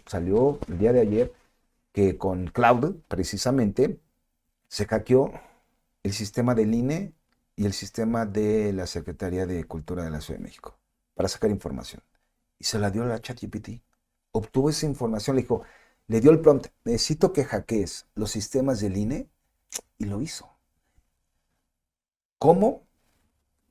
salió el día de ayer que con Cloud precisamente se hackeó el sistema del INE y el sistema de la Secretaría de Cultura de la Ciudad de México para sacar información. Y se la dio a la ChatGPT. Obtuvo esa información, le dio el prompt, necesito que hackees los sistemas del INE y lo hizo. ¿Cómo?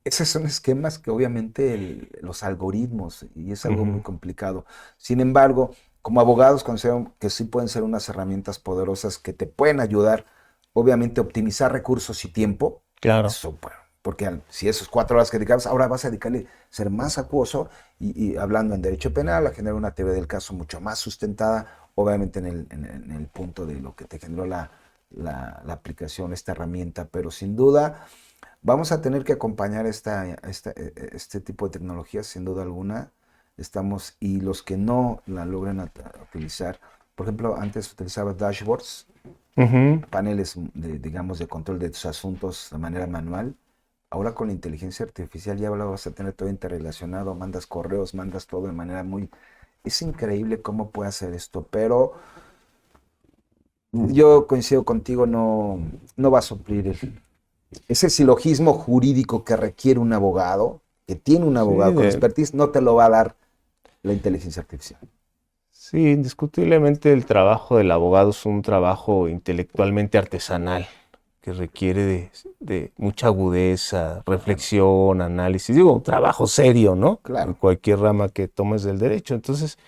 Esos son esquemas que obviamente los algoritmos, y es algo muy Ujú. complicado. Sin embargo, como abogados considero que sí pueden ser unas herramientas poderosas que te pueden ayudar, obviamente, a optimizar recursos y tiempo. Claro. Eso, bueno, porque si esos 4 horas que dedicabas, ahora vas a dedicarle a ser más acuoso y hablando en derecho penal, a generar una teoría del caso mucho más sustentada, obviamente en el punto de lo que te generó la aplicación, esta herramienta, pero sin duda vamos a tener que acompañar este tipo de tecnologías, sin duda alguna. Y los que no la logran utilizar, por ejemplo, antes utilizaba dashboards, Ujú. paneles digamos, de control de tus asuntos de manera manual. Ahora con la inteligencia artificial ya lo vas a tener todo interrelacionado, mandas correos, mandas todo de manera muy... Es increíble cómo puede hacer esto, pero yo coincido contigo, no va a suplir ese silogismo jurídico que requiere un abogado, que tiene un Sí, abogado con expertise, no te lo va a dar la inteligencia artificial. sí, indiscutiblemente el trabajo del abogado es un trabajo intelectualmente artesanal que requiere de mucha agudeza, Claro, reflexión, análisis. Digo, un trabajo serio, ¿no? En claro. cualquier rama que tomes del derecho. Entonces,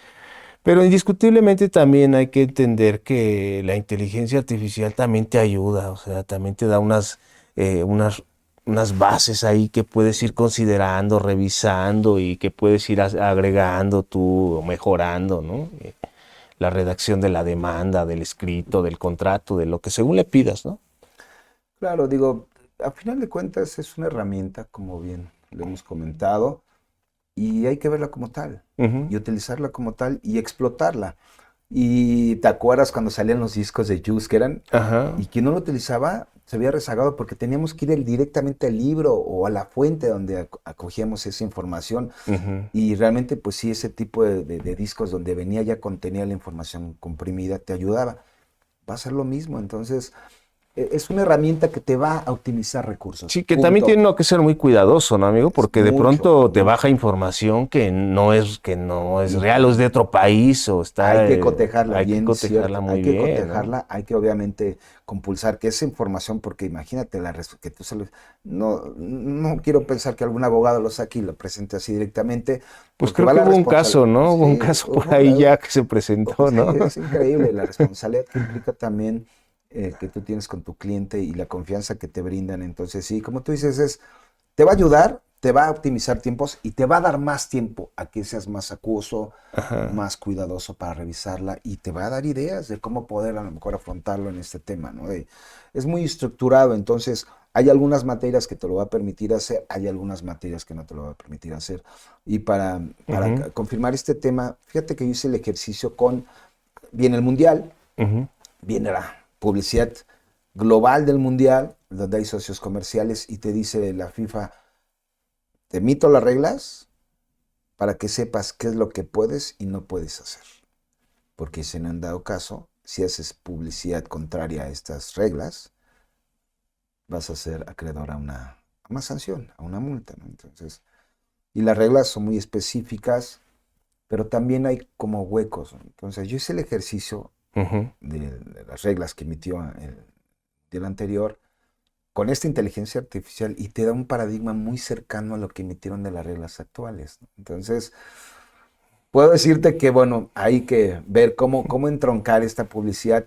pero indiscutiblemente también hay que entender que la inteligencia artificial también te ayuda, o sea, también te da unas bases ahí que puedes ir considerando, revisando y que puedes ir agregando tú, o mejorando, ¿no? La redacción de la demanda, del escrito, del contrato, de lo que según le pidas, ¿no? Claro, digo, a final de cuentas es una herramienta, como bien lo hemos comentado, y hay que verla como tal, Ujú. y utilizarla como tal, y explotarla. Y te acuerdas cuando salían los discos de Juice, que eran, Ajá. y quien no lo utilizaba se había rezagado porque teníamos que ir directamente al libro o a la fuente donde acogíamos esa información. Ujú. Y realmente, pues sí, ese tipo de discos donde venía ya contenía la información comprimida, te ayudaba. Va a ser lo mismo. Entonces, es una herramienta que te va a optimizar recursos. Sí, que también Punto. tiene uno que ser muy cuidadoso, ¿no, amigo? Es Porque de mucho, pronto te baja mucho. información que no es Y, real, o es de otro país, o hay está, que cotejarla, hay que bien cotejarla cierto, hay muy que bien, ¿no? cotejarla, hay que obviamente compulsar que esa información, porque imagínate que tú no quiero pensar que algún abogado lo saque y lo presente así directamente, Pues porque creo va que la hubo un responsabilidad. caso, ¿no? Hubo un Sí, caso por ahí ya que se presentó, sí, ¿no? es increíble la responsabilidad que implica también que tú tienes con tu cliente y la confianza que te brindan. Entonces, sí, como tú dices, te va a ayudar, te va a optimizar tiempos y te va a dar más tiempo a que seas más acuoso, Ajá. más cuidadoso para revisarla y te va a dar ideas de cómo poder a lo mejor afrontarlo en este tema, ¿no? Es muy estructurado, entonces hay algunas materias que te lo va a permitir hacer, hay algunas materias que no te lo va a permitir hacer. Y para Ujú, confirmar este tema, fíjate que yo hice el ejercicio viene el Mundial, ujú. viene la publicidad global del Mundial, donde hay socios comerciales y te dice la FIFA, te emito las reglas para que sepas qué es lo que puedes y no puedes hacer. Porque si no han dado caso, si haces publicidad contraria a estas reglas, vas a ser acreedor a una sanción, a una multa, ¿no? Entonces, y las reglas son muy específicas, pero también hay como huecos, ¿no? Entonces, yo hice el ejercicio Ujú. de las reglas que emitió el del anterior con esta inteligencia artificial y te da un paradigma muy cercano a lo que emitieron de las reglas actuales, ¿no? Entonces, puedo decirte que, bueno, hay que ver cómo entroncar esta publicidad,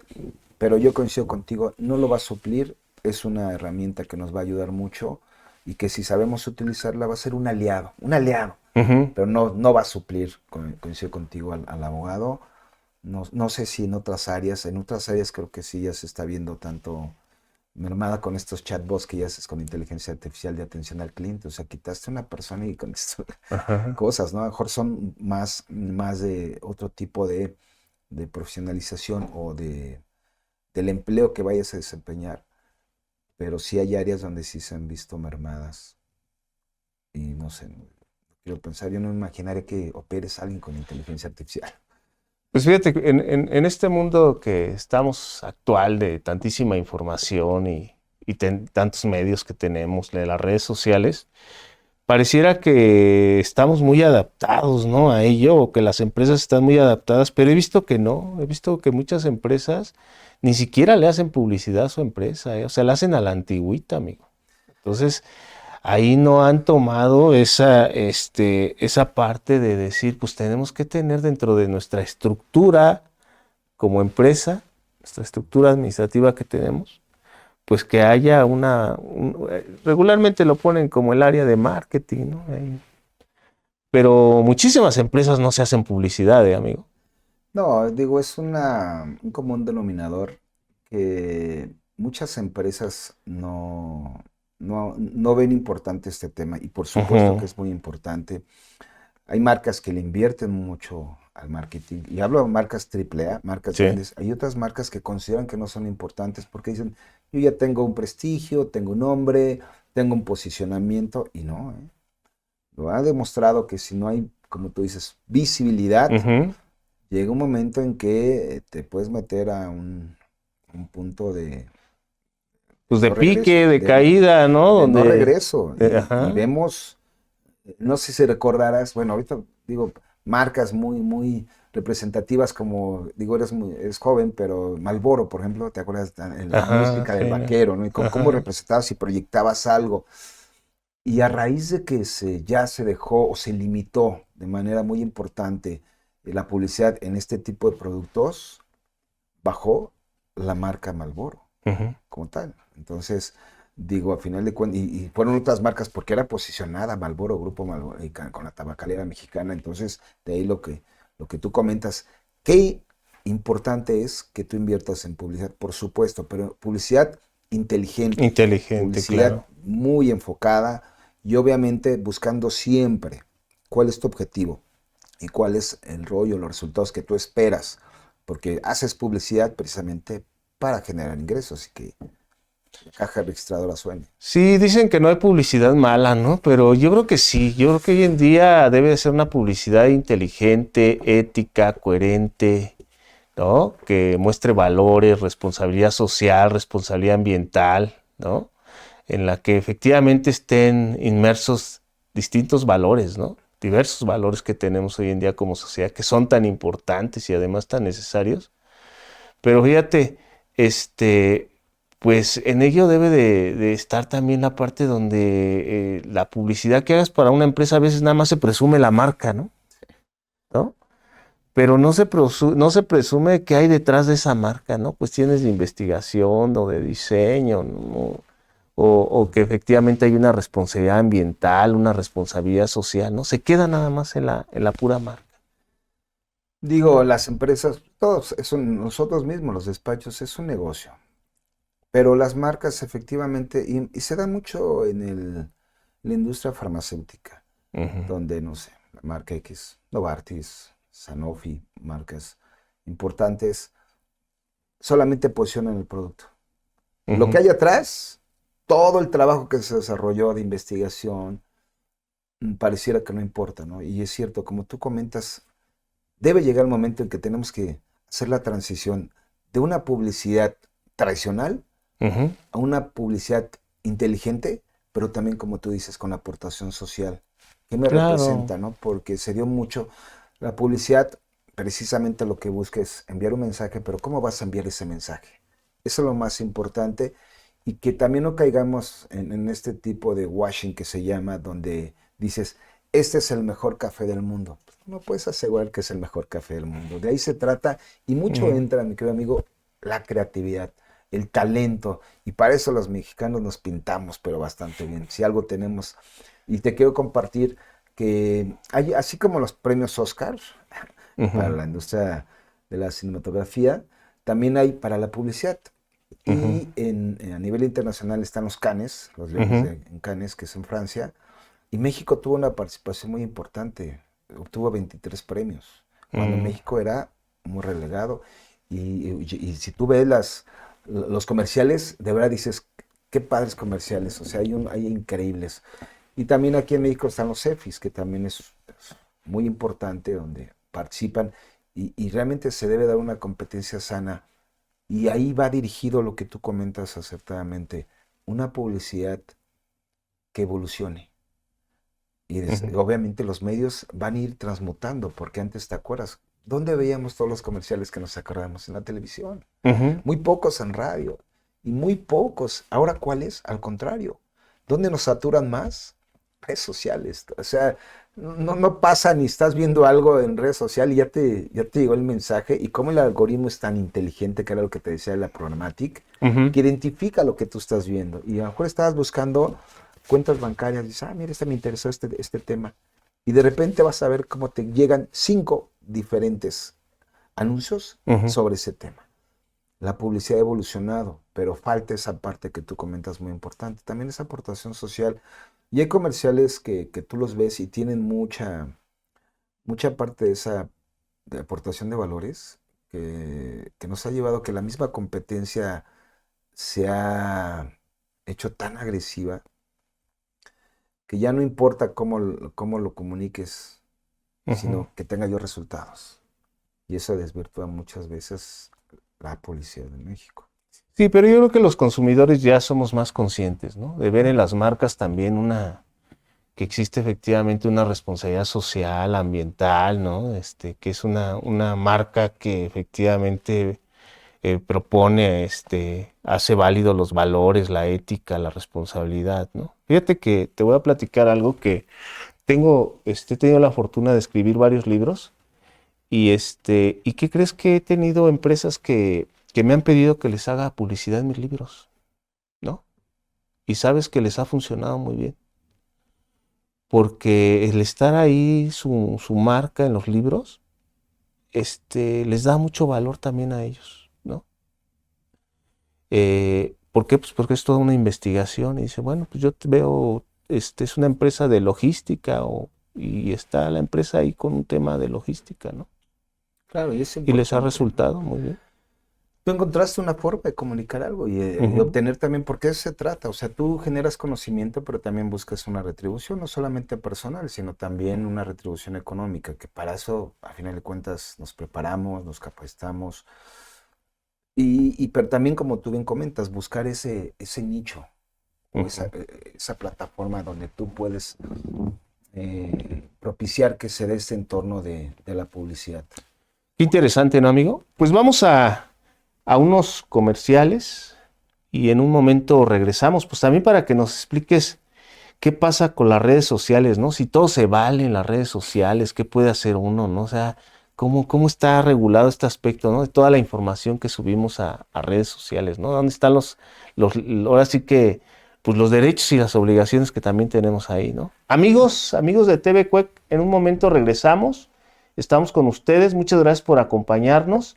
pero yo coincido contigo, no lo va a suplir, es una herramienta que nos va a ayudar mucho y que si sabemos utilizarla va a ser un aliado, Ujú. pero no va a suplir, coincido contigo, al abogado. No sé si en otras áreas creo que sí ya se está viendo tanto mermada con estos chatbots que ya haces con inteligencia artificial de atención al cliente. O sea, quitaste a una persona y con esto Ajá. cosas, ¿no? A lo mejor son más de otro tipo de profesionalización o del empleo que vayas a desempeñar. Pero sí hay áreas donde sí se han visto mermadas. Y no sé, no quiero pensar, yo no me imaginaría que operes a alguien con inteligencia artificial. Pues fíjate, en este mundo que estamos actual de tantísima información y tantos medios que tenemos, de las redes sociales, pareciera que estamos muy adaptados, ¿no? A ello, o que las empresas están muy adaptadas, pero he visto que no, he visto que muchas empresas ni siquiera le hacen publicidad a su empresa, ¿eh? O sea, la hacen a la antigüita, amigo. Entonces, ahí no han tomado esa parte de decir, pues tenemos que tener dentro de nuestra estructura como empresa, nuestra estructura administrativa que tenemos, pues que haya regularmente lo ponen como el área de marketing, ¿no? Pero muchísimas empresas no se hacen publicidad, amigo. No, digo, es un común denominador que muchas empresas no ven importante este tema y por supuesto Ujú. que es muy importante. Hay marcas que le invierten mucho al marketing y hablo de marcas triple A, marcas Sí. grandes. Hay otras marcas que consideran que no son importantes porque dicen, yo ya tengo un prestigio, tengo un nombre, tengo un posicionamiento y no, ¿eh? Lo ha demostrado que si no hay, como tú dices, visibilidad, Ujú. llega un momento en que te puedes meter a un punto Pues de de no regreso, pique, de caída, ¿no? de no Donde, regreso. Y ajá, vemos, no sé si recordarás, bueno, ahorita digo, marcas muy representativas como, digo, eres joven, pero Marlboro, por ejemplo, ¿te acuerdas en la ajá, música del sí, no, vaquero, ¿no? Y cómo ajá, representabas y proyectabas algo. Y a raíz de que ya se dejó o se limitó de manera muy importante la publicidad en este tipo de productos, bajó la marca Marlboro ujú. como tal. Entonces, digo, a final de cuentas, y fueron otras marcas porque era posicionada Marlboro, Grupo Marlboro, y con la tabacalera mexicana. Entonces, de ahí lo que tú comentas. Qué importante es que tú inviertas en publicidad, por supuesto, pero publicidad inteligente, Inteligente, publicidad claro. muy enfocada y obviamente buscando siempre cuál es tu objetivo y cuál es el rollo, los resultados que tú esperas, porque haces publicidad precisamente para generar ingresos y que la caja registradora suene. Sí, dicen que no hay publicidad mala, ¿no? Pero yo creo que sí, yo creo que hoy en día debe de ser una publicidad inteligente, ética, coherente, ¿no? Que muestre valores, responsabilidad social, responsabilidad ambiental, ¿no? En la que efectivamente estén inmersos distintos valores, ¿no? Diversos valores que tenemos hoy en día como sociedad, que son tan importantes y además tan necesarios. Pero fíjate, este, pues en ello debe de estar también la parte donde la publicidad que hagas para una empresa a veces nada más se presume la marca, ¿no? ¿No? Pero no se presume qué hay detrás de esa marca, ¿no? Cuestiones de investigación o de diseño, ¿no? O que efectivamente hay una responsabilidad ambiental, una responsabilidad social, ¿no? Se queda nada más en la pura marca. Digo, las empresas, todos, nosotros mismos, los despachos, es un negocio. Pero las marcas efectivamente, y se da mucho en la industria farmacéutica, Ujú, donde, no sé, la marca X, Novartis, Sanofi, marcas importantes, solamente posicionan el producto. Lo que ujú. hay atrás, todo el trabajo que se desarrolló de investigación, pareciera que no importa, ¿no? Y es cierto, como tú comentas, debe llegar el momento en que tenemos que hacer la transición de una publicidad tradicional Ujú. a una publicidad inteligente, pero también, como tú dices, con aportación social. ¿Qué me Claro. representa, no? Porque se dio mucho. La publicidad, precisamente lo que busca es enviar un mensaje, pero ¿cómo vas a enviar ese mensaje? Eso es lo más importante. Y que también no caigamos en este tipo de washing que se llama, donde dices, este es el mejor café del mundo. no puedes asegurar que es el mejor café del mundo. De ahí se trata, y mucho entra, mi querido amigo, la creatividad, el talento, y para eso los mexicanos nos pintamos, pero bastante bien. Si algo tenemos, y te quiero compartir que hay, así como los premios Oscar para la industria de la cinematografía, también hay para la publicidad. Y a nivel internacional están los Cannes, los Leones en Cannes, que es en Francia, y México tuvo una participación muy importante, obtuvo 23 premios, cuando México era muy relegado. Y si tú ves los comerciales, de verdad dices, qué padres comerciales, o sea, hay increíbles. Y también aquí en México están los CEFIs, que también es muy importante, donde participan, y realmente se debe dar una competencia sana. Y ahí va dirigido lo que tú comentas acertadamente, una publicidad que evolucione. Y obviamente los medios van a ir transmutando, porque antes, ¿te acuerdas? ¿Dónde veíamos todos los comerciales que nos acordamos? En la televisión. Muy pocos en radio. Y muy pocos. ¿Ahora cuáles? Al contrario. ¿Dónde nos saturan más? Redes sociales. O sea, no pasa ni estás viendo algo en redes sociales y ya te llegó el mensaje. Y cómo el algoritmo es tan inteligente, que era lo que te decía de la programática, que identifica lo que tú estás viendo. Y a lo mejor estabas buscando cuentas bancarias, dices, mira, me interesó este tema. Y de repente vas a ver cómo te llegan 5 diferentes anuncios sobre ese tema. La publicidad ha evolucionado, pero falta esa parte que tú comentas muy importante. También esa aportación social. Y hay comerciales que tú los ves y tienen mucha parte de esa aportación de valores que nos ha llevado a que la misma competencia se ha hecho tan agresiva que ya no importa cómo lo comuniques, sino que tenga yo resultados. Y eso desvirtúa muchas veces la policía de México. Sí, pero yo creo que los consumidores ya somos más conscientes, ¿no? De ver en las marcas también que existe efectivamente una responsabilidad social, ambiental, ¿no? Que es una marca que efectivamente propone, hace válido los valores, la ética, la responsabilidad, ¿no? Fíjate que te voy a platicar algo que he tenido la fortuna de escribir varios libros y ¿qué crees? Que he tenido empresas que me han pedido que les haga publicidad en mis libros, ¿no? Y sabes que les ha funcionado muy bien. Porque el estar ahí, su marca en los libros, les da mucho valor también a ellos, ¿no? ¿Por qué? Pues porque es toda una investigación y dice, bueno, pues yo te veo, es una empresa de logística y está la empresa ahí con un tema de logística, ¿no? Claro, y les ha resultado muy bien. Tú encontraste una forma de comunicar algo y obtener también, porque de eso se trata. O sea, tú generas conocimiento, pero también buscas una retribución, no solamente personal, sino también una retribución económica, que para eso, a final de cuentas, nos preparamos, nos capacitamos. Pero también, como tú bien comentas, buscar ese nicho o esa plataforma donde tú puedes propiciar que se dé ese entorno de la publicidad. Qué interesante, ¿no, amigo? Pues vamos a unos comerciales y en un momento regresamos, pues también para que nos expliques qué pasa con las redes sociales, ¿no? Si todo se vale en las redes sociales, ¿qué puede hacer uno, no? O sea, ¿cómo está regulado este aspecto, ¿no? De toda la información que subimos a redes sociales, ¿no? ¿Dónde están ahora sí que, pues los derechos y las obligaciones que también tenemos ahí, ¿no? Amigos de TV Cuec, en un momento regresamos, estamos con ustedes, muchas gracias por acompañarnos.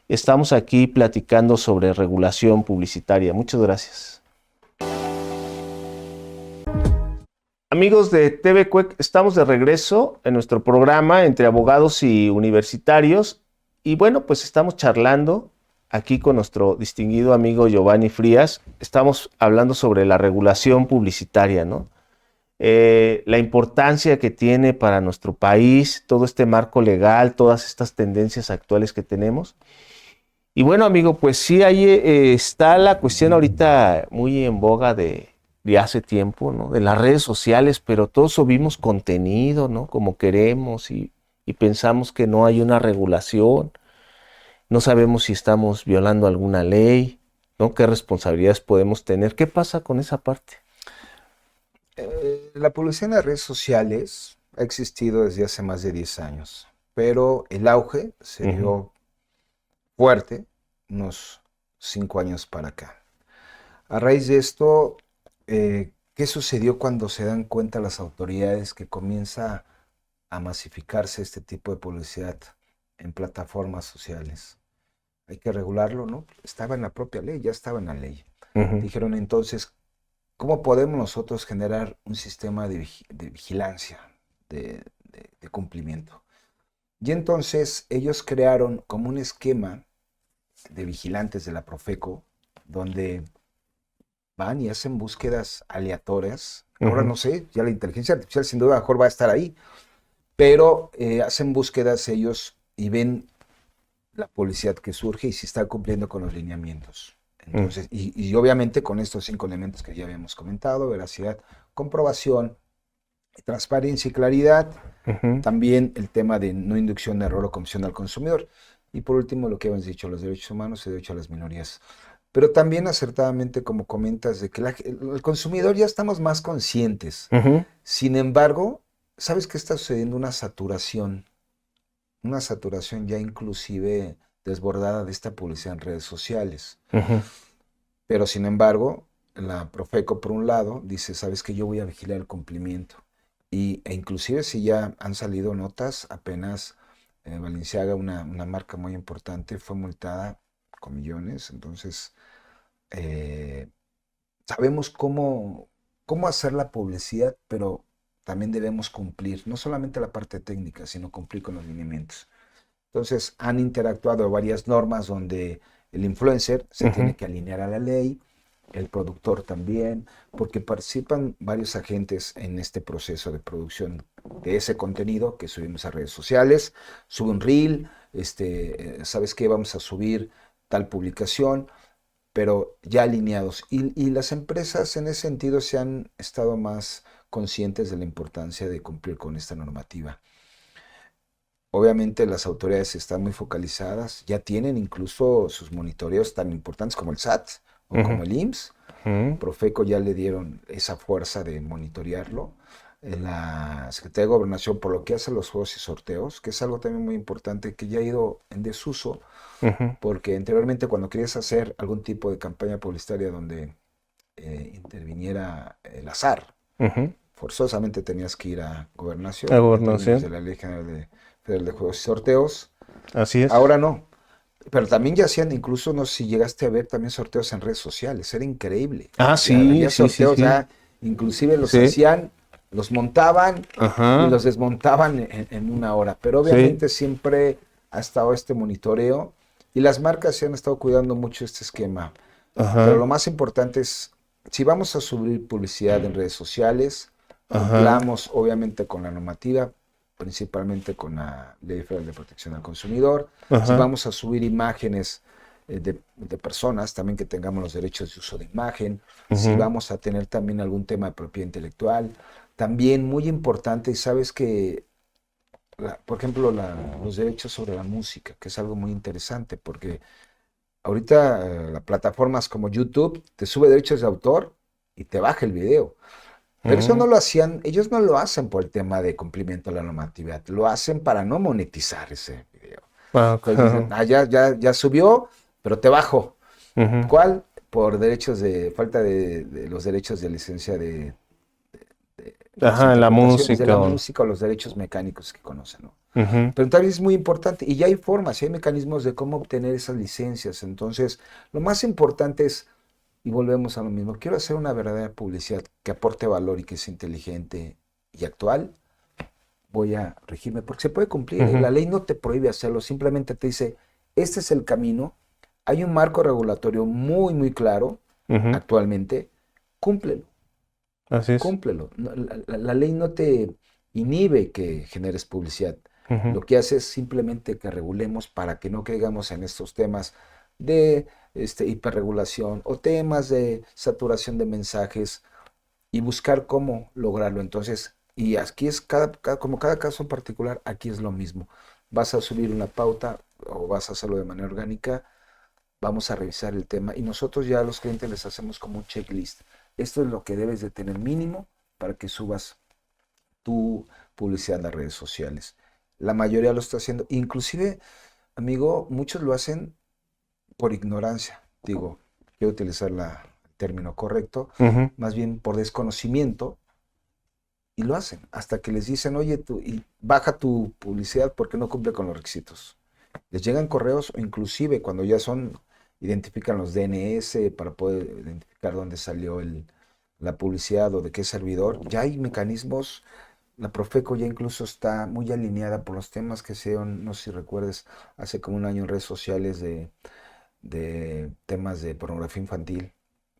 Estamos aquí platicando sobre regulación publicitaria. Muchas gracias. Amigos de TV Cuec, estamos de regreso en nuestro programa entre abogados y universitarios. Y bueno, pues estamos charlando aquí con nuestro distinguido amigo Giovanni Frías. Estamos hablando sobre la regulación publicitaria, ¿no? La importancia que tiene para nuestro país, todo este marco legal, todas estas tendencias actuales que tenemos. Y bueno, amigo, pues sí, ahí está la cuestión ahorita muy en boga de hace tiempo, ¿no? De las redes sociales, pero todos subimos contenido, ¿no? Como queremos y pensamos que no hay una regulación. No sabemos si estamos violando alguna ley, ¿no? ¿Qué responsabilidades podemos tener? ¿Qué pasa con esa parte? La publicidad en las redes sociales ha existido desde hace más de 10 años, pero el auge se dio fuerte unos 5 años para acá. A raíz de esto, ¿qué sucedió cuando se dan cuenta las autoridades que comienza a masificarse este tipo de publicidad en plataformas sociales? Hay que regularlo, ¿no? Estaba en la propia ley, ya estaba en la ley. Dijeron entonces, ¿cómo podemos nosotros generar un sistema de vigilancia, de cumplimiento? Y entonces ellos crearon como un esquema de vigilantes de la Profeco, donde van y hacen búsquedas aleatorias. Ahora no sé, ya la inteligencia artificial sin duda mejor va a estar ahí, pero hacen búsquedas ellos y ven la publicidad que surge y si está cumpliendo con los lineamientos. Entonces, y obviamente con estos 5 elementos que ya habíamos comentado: veracidad, comprobación, transparencia y claridad. También el tema de no inducción de error o confusión al consumidor. Y por último, lo que habíamos dicho, los derechos humanos y el derecho a las minorías. Pero también acertadamente, como comentas, de que el consumidor ya estamos más conscientes. Sin embargo, ¿sabes qué está sucediendo? Una saturación ya inclusive desbordada de esta publicidad en redes sociales. Pero sin embargo, la Profeco, por un lado, dice, ¿sabes qué? Yo voy a vigilar el cumplimiento. E inclusive si ya han salido notas, apenas Balenciaga, una marca muy importante, fue multada con millones. Entonces, sabemos cómo hacer la publicidad, pero también debemos cumplir, no solamente la parte técnica, sino cumplir con los lineamientos. Entonces, han interactuado varias normas donde el influencer se tiene que alinear a la ley, el productor también, porque participan varios agentes en este proceso de producción de ese contenido que subimos a redes sociales. Sube un reel, ¿sabes qué? Vamos a subir tal publicación, pero ya alineados. Y las empresas en ese sentido se han estado más conscientes de la importancia de cumplir con esta normativa. Obviamente las autoridades están muy focalizadas, ya tienen incluso sus monitoreos tan importantes como el SAT o como el IMSS. Profeco ya le dieron esa fuerza de monitorearlo. La Secretaría de Gobernación, por lo que hace los juegos y sorteos, que es algo también muy importante que ya ha ido en desuso, porque anteriormente cuando querías hacer algún tipo de campaña publicitaria donde interviniera el azar, forzosamente tenías que ir a Gobernación, A en términos gobernación. de la Ley General Federal de Juegos y Sorteos. Así es. Ahora no. Pero también ya hacían, incluso no sé si llegaste a ver también sorteos en redes sociales, era increíble. Ah, Había sí, sí, sí, sorteos sí. ya, inclusive los Sí. hacían, los montaban y Ajá. los desmontaban en una hora. Pero Sí. obviamente siempre ha estado este monitoreo y las marcas se han estado cuidando mucho este esquema. Pero lo Ajá. más importante es, si vamos a subir publicidad en redes sociales, Ajá. cumplamos obviamente con la normativa, principalmente con la Ley Federal de Protección al Consumidor. Si Ajá. vamos a subir imágenes de personas, también que tengamos los derechos de uso de imagen. Si vamos a tener también algún tema de propiedad intelectual. También muy importante, y sabes que, por ejemplo, los derechos sobre la música, que es algo muy interesante, porque ahorita las plataformas como YouTube te sube derechos de autor y te baja el video. Pero eso no lo hacían, ellos no lo hacen por el tema de cumplimiento de la normatividad, lo hacen para no monetizar ese video. Entonces dicen, ya subió, pero te bajo. ¿Cuál? Por derechos falta de los derechos de licencia de las Ajá, la interpretaciones de la música. música o los derechos mecánicos que conocen, ¿no? Pero también es muy importante, y ya hay formas, y hay mecanismos de cómo obtener esas licencias. Entonces, lo más importante es, y volvemos a lo mismo, quiero hacer una verdadera publicidad que aporte valor y que sea inteligente y actual, voy a regirme, porque se puede cumplir, ¿eh? La ley no te prohíbe hacerlo, simplemente te dice, este es el camino, hay un marco regulatorio muy, muy claro actualmente, cúmplelo. Así es. Cúmplelo. La ley no te inhibe que generes publicidad. Lo que hace es simplemente que regulemos para que no caigamos en estos temas de hiperregulación o temas de saturación de mensajes y buscar cómo lograrlo. Entonces, y aquí es como cada caso en particular, aquí es lo mismo. Vas a subir una pauta o vas a hacerlo de manera orgánica, vamos a revisar el tema y nosotros ya a los clientes les hacemos como un checklist. Esto es lo que debes de tener mínimo para que subas tu publicidad en las redes sociales. La mayoría lo está haciendo. Inclusive, amigo, muchos lo hacen por ignorancia. Digo, quiero utilizar el término correcto, Ujú. más bien por desconocimiento, y lo hacen. Hasta que les dicen, oye, y baja tu publicidad porque no cumple con los requisitos. Les llegan correos, o inclusive cuando ya identifican los DNS para poder identificar dónde salió la publicidad o de qué servidor. Ya hay mecanismos. La Profeco ya incluso está muy alineada por los temas que se dieron, no sé si recuerdes, hace como un año en redes sociales de temas de pornografía infantil,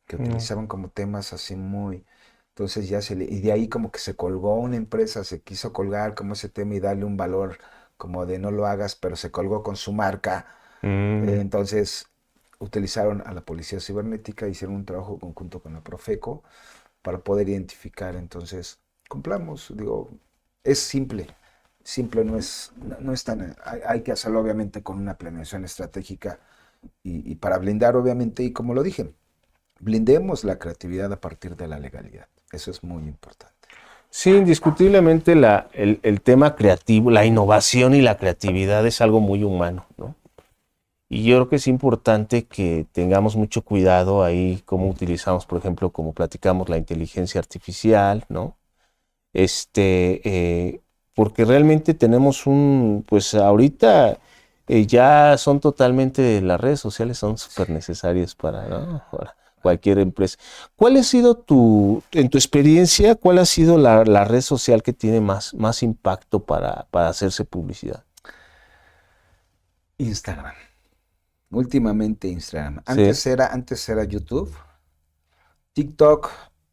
que utilizaban como temas así muy... Entonces y de ahí como que se colgó una empresa, se quiso colgar como ese tema y darle un valor como de no lo hagas, pero se colgó con su marca. Entonces utilizaron a la policía cibernética, hicieron un trabajo conjunto con la Profeco para poder identificar. Entonces, cumplamos, digo, es simple, no es tan, hay que hacerlo obviamente con una planeación estratégica y para blindar obviamente, y como lo dije, blindemos la creatividad a partir de la legalidad. Eso es muy importante. Sí, indiscutiblemente el tema creativo, la innovación y la creatividad es algo muy humano, ¿no? Y yo creo que es importante que tengamos mucho cuidado ahí cómo utilizamos, por ejemplo, como platicamos, la inteligencia artificial, ¿no? Porque realmente tenemos pues ahorita ya son totalmente, las redes sociales son súper necesarias ¿no? Para cualquier empresa. ¿Cuál ha sido en tu experiencia, cuál ha sido la red social que tiene más impacto para hacerse publicidad? Instagram. Últimamente Instagram. Sí. Antes era YouTube. TikTok,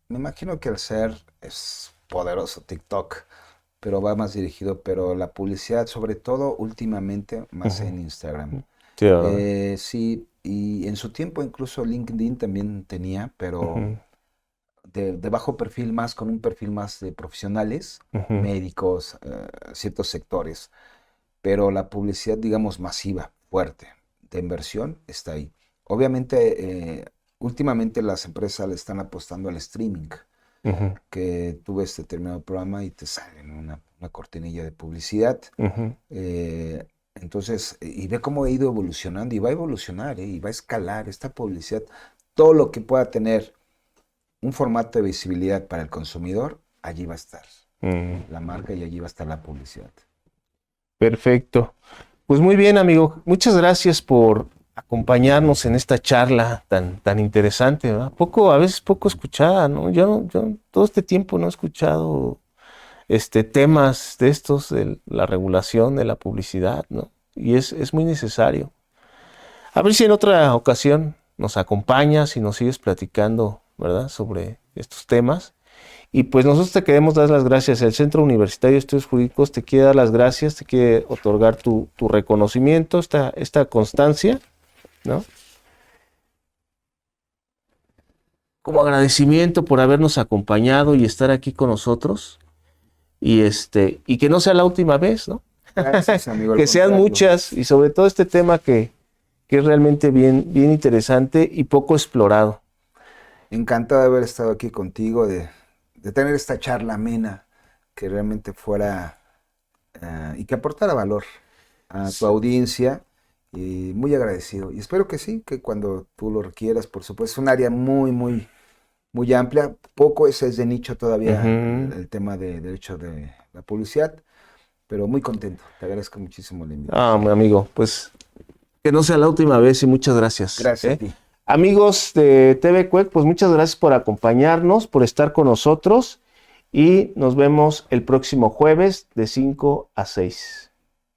me imagino que al ser es poderoso TikTok, pero va más dirigido, pero la publicidad, sobre todo últimamente, más en Instagram. Sí, Sí, y en su tiempo incluso LinkedIn también tenía, pero de bajo perfil más, con un perfil más de profesionales, médicos, ciertos sectores, pero la publicidad, digamos, masiva, fuerte, de inversión, está ahí. Obviamente, últimamente las empresas le están apostando al streaming, que tú ves determinado programa y te sale una cortinilla de publicidad. Entonces, y ve cómo ha ido evolucionando y va a evolucionar, y va a escalar esta publicidad. Todo lo que pueda tener un formato de visibilidad para el consumidor, allí va a estar la marca y allí va a estar la publicidad. Perfecto. Pues muy bien, amigo. Muchas gracias por acompañarnos en esta charla tan interesante, ¿verdad? A veces poco escuchada, ¿no? Yo todo este tiempo no he escuchado temas de estos, de la regulación de la publicidad, ¿no? Y es muy necesario. A ver si en otra ocasión nos acompañas y nos sigues platicando, ¿verdad?, sobre estos temas. Y pues nosotros te queremos dar las gracias. El Centro Universitario de Estudios Jurídicos te quiere dar las gracias, te quiere otorgar tu reconocimiento, esta constancia, ¿no? Como agradecimiento por habernos acompañado y estar aquí con nosotros. Y que no sea la última vez, ¿no? Gracias, amigo. Que sean muchas, y sobre todo este tema que es realmente bien interesante y poco explorado. Encantado de haber estado aquí contigo, de tener esta charla amena que realmente fuera y que aportara valor a tu audiencia, y muy agradecido. Y espero que sí, que cuando tú lo requieras, por supuesto, es un área muy amplia, poco es de nicho todavía el tema de derecho de la publicidad, pero muy contento. Te agradezco muchísimo la invitación. Mi amigo, pues que no sea la última vez y muchas gracias. Gracias a ti. Amigos de TV Cuec, pues muchas gracias por acompañarnos, por estar con nosotros y nos vemos el próximo jueves de 5 a 6.